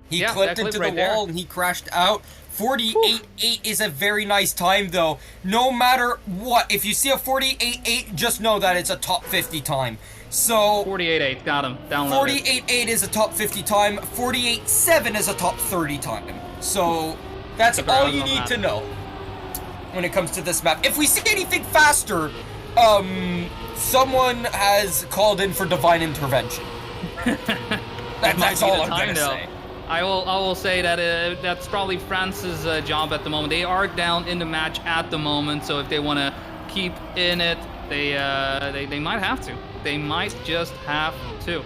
He clipped into the wall and he crashed out. 48.8 is a very nice time, though. No matter what, if you see a 48.8, just know that it's a top 50 time. So 48.8, got him. Download 48.8 is a top 50 time. 48.7 is a top 30 time. So that's all you need to know when it comes to this map. If we see anything faster, someone has called in for divine intervention. That's all I'm gonna say. I will say that that's probably France's job at the moment. They are down in the match at the moment, so if they want to keep in it, they might have to. They might just have to.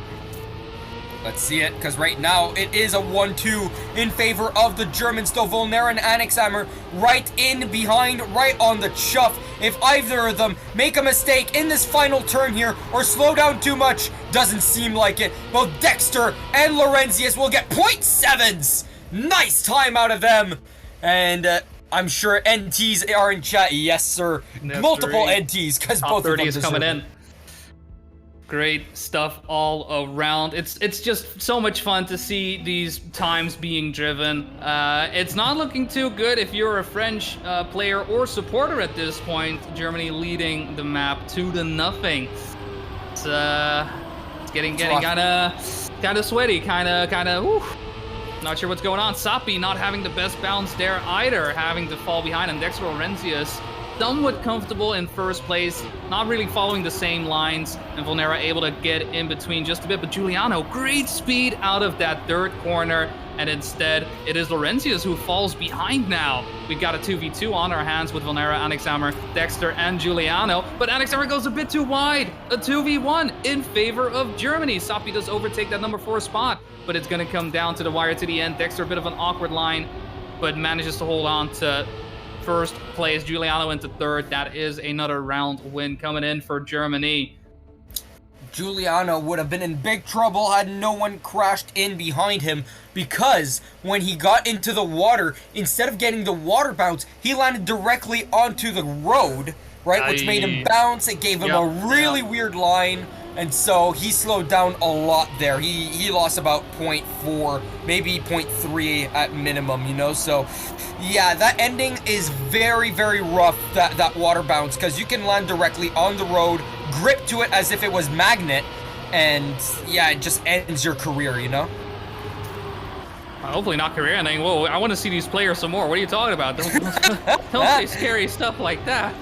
Let's see it, because right now it is a 1-2 in favor of the Germans, though. Volnera and Alexander right in behind, right on the chuff. If either of them make a mistake in this final turn here or slow down too much, doesn't seem like it. Both Dexter and Laurentius will get 0.7s. Nice time out of them. And I'm sure NTs are in chat. Yes, sir. Multiple NTs, because both of them is coming in. Great stuff all around. It's just so much fun to see these times being driven. It's not looking too good if you're a French player or supporter at this point. Germany leading the map 2-0. It's getting kind of sweaty, kind of. Not sure what's going on. Sapi not having the best bounce there either, having to fall behind, and Dexter Laurentius somewhat comfortable in first place, not really following the same lines, and Volnera able to get in between just a bit, but Giuliano, great speed out of that third corner, and instead, it is Laurentius who falls behind now. We've got a 2v2 on our hands with Volnera, Alexander, Dexter, and Giuliano, but Alexander goes a bit too wide. A 2v1 in favor of Germany. Sapi does overtake that number 4 spot, but it's gonna come down to the wire to the end. Dexter, a bit of an awkward line, but manages to hold on to first place. Giuliano into third. That is another round win coming in for Germany. Giuliano would have been in big trouble had no one crashed in behind him, because when he got into the water, instead of getting the water bounce, he landed directly onto the road, right? Which made him bounce. It gave him a really weird line, and so he slowed down a lot there. He lost about 0.4, maybe 0.3 at minimum, you know? So yeah, that ending is very, very rough, that water bounce, because you can land directly on the road, grip to it as if it was magnet, and yeah, it just ends your career, you know? Hopefully not career ending. Whoa, I want to see these players some more. What are you talking about? Don't say scary stuff like that.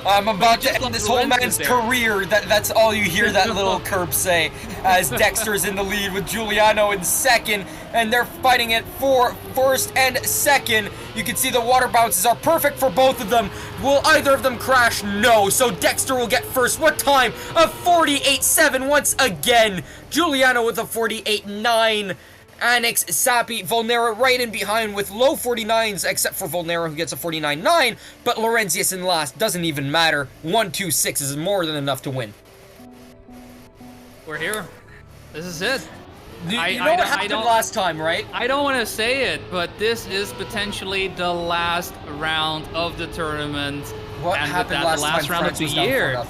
I'm about to end this whole man's career. That's all you hear that little curb say, as Dexter's in the lead with Giuliano in second, and they're fighting it for first and second. You can see the water bounces are perfect for both of them. Will either of them crash? No. So Dexter will get first. What time? A 48.7 once again. Giuliano with a 48.9. Annex, Sapi, Volnera right in behind with low 49s, except for Volnera who gets a 49.9, but Laurentius in last. Doesn't even matter. 1-2-6 is more than enough to win. We're here. This is it. You know what happened last time, right? I don't want to say it, but this is potentially the last round of the tournament. What happened last round of the year?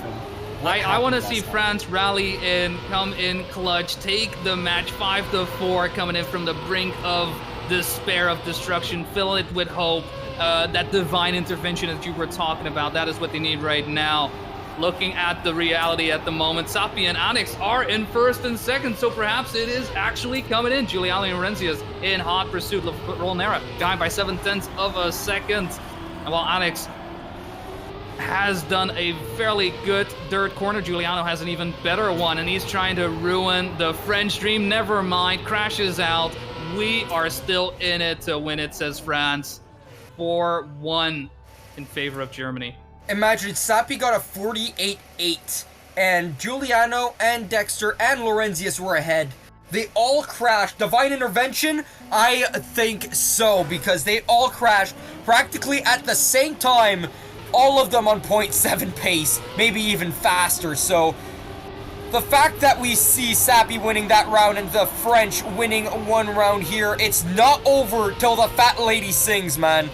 I want to see France rally in, come in clutch, take the match 5-4, coming in from the brink of despair, of destruction, fill it with hope. That divine intervention that you were talking about, that is what they need right now. looking at the reality at the moment, Sappi and Onyx are in first and second, so perhaps it is actually coming in. Giuliano and Lorenzius in hot pursuit. Volnera behind by 7/10 of a second. And while Onyx has done a fairly good third corner, Giuliano has an even better one, and he's trying to ruin the French dream. Never mind, crashes out. We are still in it to win it, says France. 4-1 in favor of Germany. Imagine Sappi got a 48-8, and Giuliano and Dexter and Lorenzius were ahead. They all crashed. Divine intervention? I think so, because they all crashed practically at the same time. All of them on 0.7 pace, maybe even faster. So the fact that we see Sappi winning that round and the French winning one round here, it's not over till the fat lady sings, man.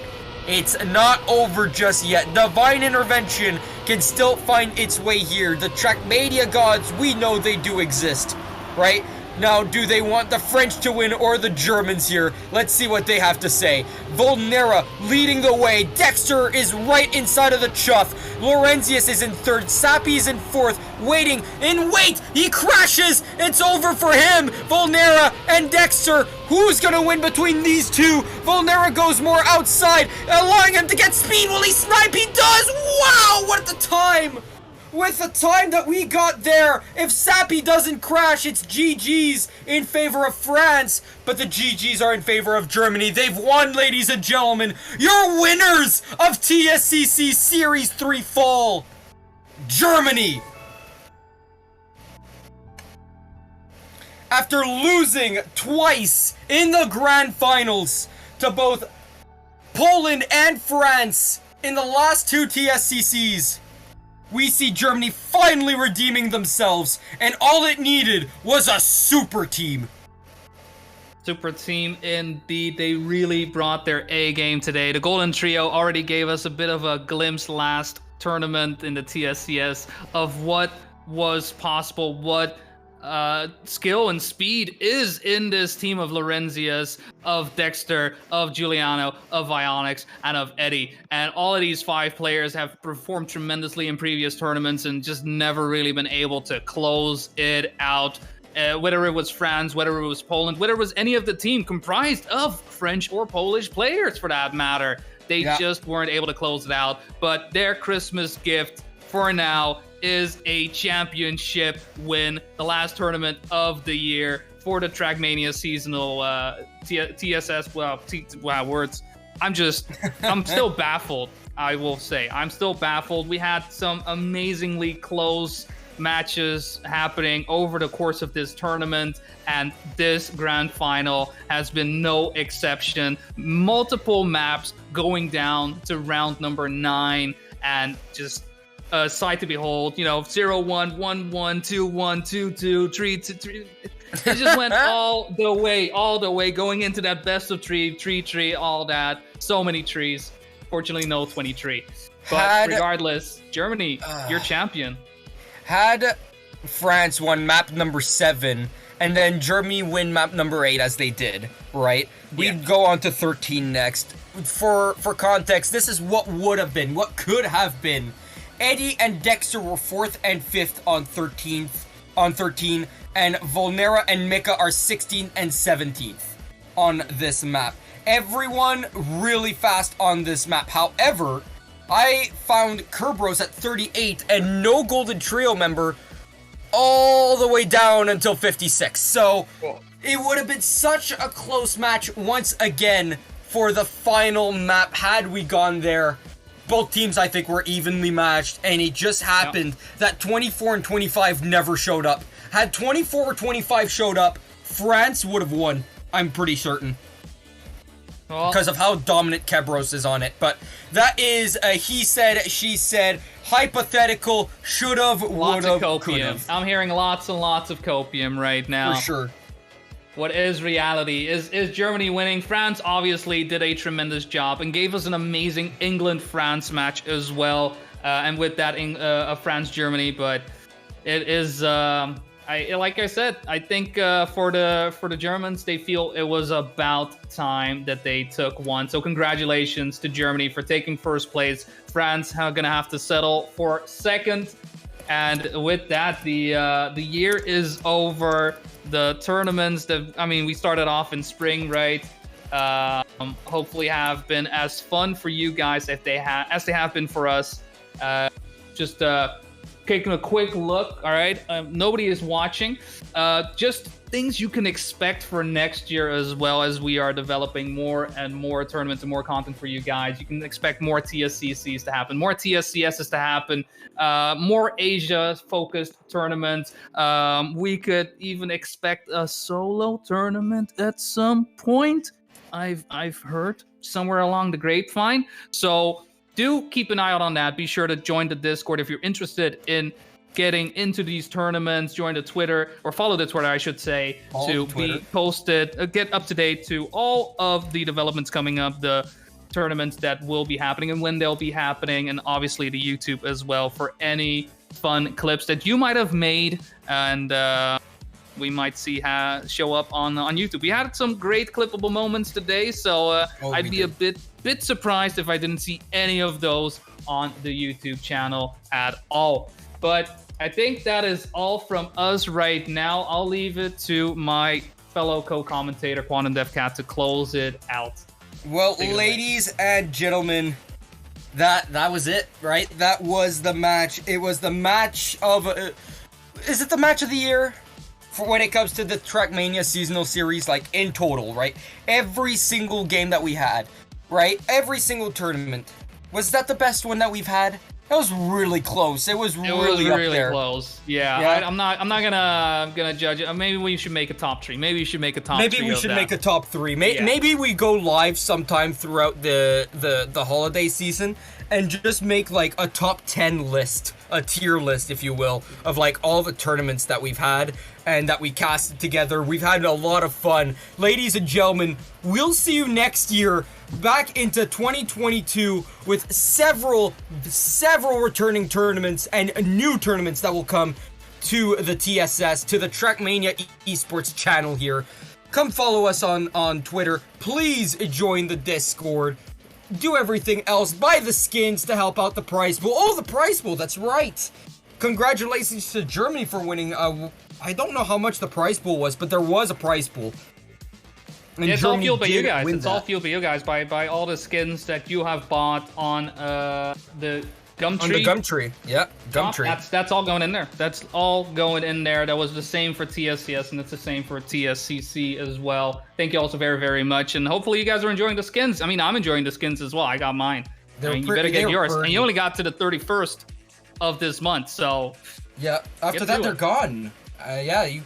It's not over just yet. Divine intervention can still find its way here. The Trackmania gods, we know they do exist, right? Now, do they want the French to win or the Germans here? Let's see what they have to say. Volnera leading the way. Dexter is right inside of the chuff. Lorenzius is in third. Sappi is in fourth. Waiting. And wait! He crashes! It's over for him! Volnera and Dexter. Who's gonna win between these two? Volnera goes more outside, allowing him to get speed. Will he snipe? He does! Wow! What the time! With the time that we got there, if Sappi doesn't crash, it's GG's in favor of France, but the GG's are in favor of Germany. They've won, ladies and gentlemen. You're winners of TSCC Series 3 Fall. Germany. After losing twice in the grand finals to both Poland and France in the last two TSCCs, we see Germany finally redeeming themselves, and all it needed was a super team. Super team indeed. They really brought their A game today. The Golden Trio already gave us a bit of a glimpse last tournament in the TSCS of what was possible, what skill and speed is in this team of Lorenzius, of Dexter, of Giuliano, of Ionix, and of Eddie. And all of these 5 players have performed tremendously in previous tournaments and just never really been able to close it out. Whether it was France, whether it was Poland, whether it was any of the team comprised of French or Polish players for that matter, they just weren't able to close it out. But their Christmas gift for now is a championship win, the last tournament of the year for the Trackmania seasonal TSS. Wow, words. I'm still baffled, I will say. I'm still baffled. We had some amazingly close matches happening over the course of this tournament, and this grand final has been no exception. Multiple maps going down to round number 9, and just sight to behold. 0-1, 1-1, 2-1, 2-2, 3-3. It just went all the way, going into that best of 3, 3-3, all that. So many trees. Fortunately, no 23. But regardless, Germany, your champion. Had France won map number 7, and then Germany win map number 8 as they did, right? We'd go on to 13 next. For context, this is what would have been, what could have been. Eddie and Dexter were 4th and 5th on 13, and Volnera and Mika are 16th and 17th on this map. Everyone really fast on this map. However, I found Kerberos at 38 and no Golden Trio member all the way down until 56. So it would have been such a close match once again for the final map had we gone there. Both teams, I think, were evenly matched, and it just happened that 24 and 25 never showed up. Had 24 or 25 showed up, France would have won, I'm pretty certain. Because of how dominant Kerberos is on it. But that is a he said, she said, hypothetical, should've, would've, could've. I'm hearing lots and lots of copium right now. For sure. What is reality? Is Germany winning? France obviously did a tremendous job and gave us an amazing England-France match as well. And with that, France-Germany. But it is, like I said, I think for the Germans, they feel it was about time that they took one. So congratulations to Germany for taking first place. France are gonna have to settle for second. And with that, the year is over. The tournaments we started off in spring, right? Hopefully have been as fun for you guys as they have been for us. Just taking a quick look, all right? Nobody is watching. Just things you can expect for next year, as well as we are developing more and more tournaments and more content for you guys. You can expect more TSCCs to happen, more TSCSs to happen, more Asia-focused tournaments. We could even expect a solo tournament at some point. I've heard somewhere along the grapevine. So do keep an eye out on that. Be sure to join the Discord if you're interested in getting into these tournaments. Join the Twitter, or follow the Twitter, I should say, to be posted, get up to date to all of the developments coming up, the tournaments that will be happening and when they'll be happening, and obviously the YouTube as well for any fun clips that you might have made and we might see show up on YouTube. We had some great clippable moments today, so I'd be a bit surprised if I didn't see any of those on the YouTube channel at all. But I think that is all from us right now. I'll leave it to my fellow co-commentator, Quantum Dev Cat, to close it out. Well, ladies and gentlemen, that was it, right? That was the match. It was the match of... is it the match of the year? For when it comes to the Trackmania seasonal series, like in total, right? Every single game that we had, right? Every single tournament. Was that the best one that we've had? That was really close. It was really up there. Close. Yeah. I'm not gonna judge it. Maybe we should make a top 3. Maybe we should make a top 3. Maybe we should make a top 3. Maybe we go live sometime throughout the holiday season and just make like a top 10 list, a tier list, if you will, of like all the tournaments that we've had and that we casted together. We've had a lot of fun. Ladies and gentlemen, we'll see you next year, back into 2022 with several returning tournaments and new tournaments that will come to the TSS, to the Trackmania Esports channel here. Come follow us on Twitter. Please join the Discord. Do everything else. Buy the skins to help out the prize pool. Oh, the prize pool, that's right. Congratulations to Germany for winning. I don't know how much the prize pool was, but there was a prize pool. And it's all fueled by you guys. It's all fueled by you guys, by all the skins that you have bought on the Gumtree. On the Gumtree, yeah, Gumtree. That's all going in there. That's all going in there. That was the same for TSCS, and it's the same for TSCC as well. Thank you all so very, very much, and hopefully you guys are enjoying the skins. I mean, I'm enjoying the skins as well. I got mine. You better get yours. And you only got to the 31st of this month, so yeah. After that, they're gone. Yeah, you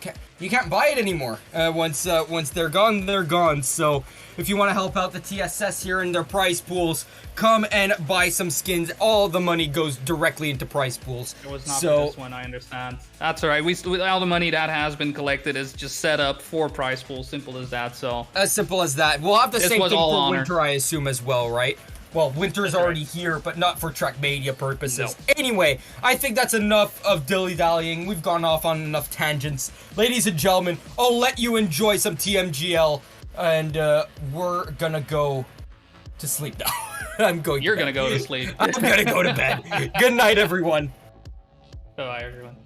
can't buy it anymore. Once they're gone, they're gone. So if you want to help out the TSS here in their prize pools, come and buy some skins. All the money goes directly into prize pools. It was not for this one, I understand. That's all right. All the money that has been collected is just set up for prize pools. Simple as that. So as simple as that. We'll have the same thing for winter, I assume, as well, right? Well, winter's already here, but not for Trackmania purposes. No. Anyway, I think that's enough of dilly-dallying. We've gone off on enough tangents. Ladies and gentlemen, I'll let you enjoy some TMGL, and we're gonna go to sleep now. You're gonna go to sleep. I'm gonna go to bed. Good night, everyone. Bye, everyone.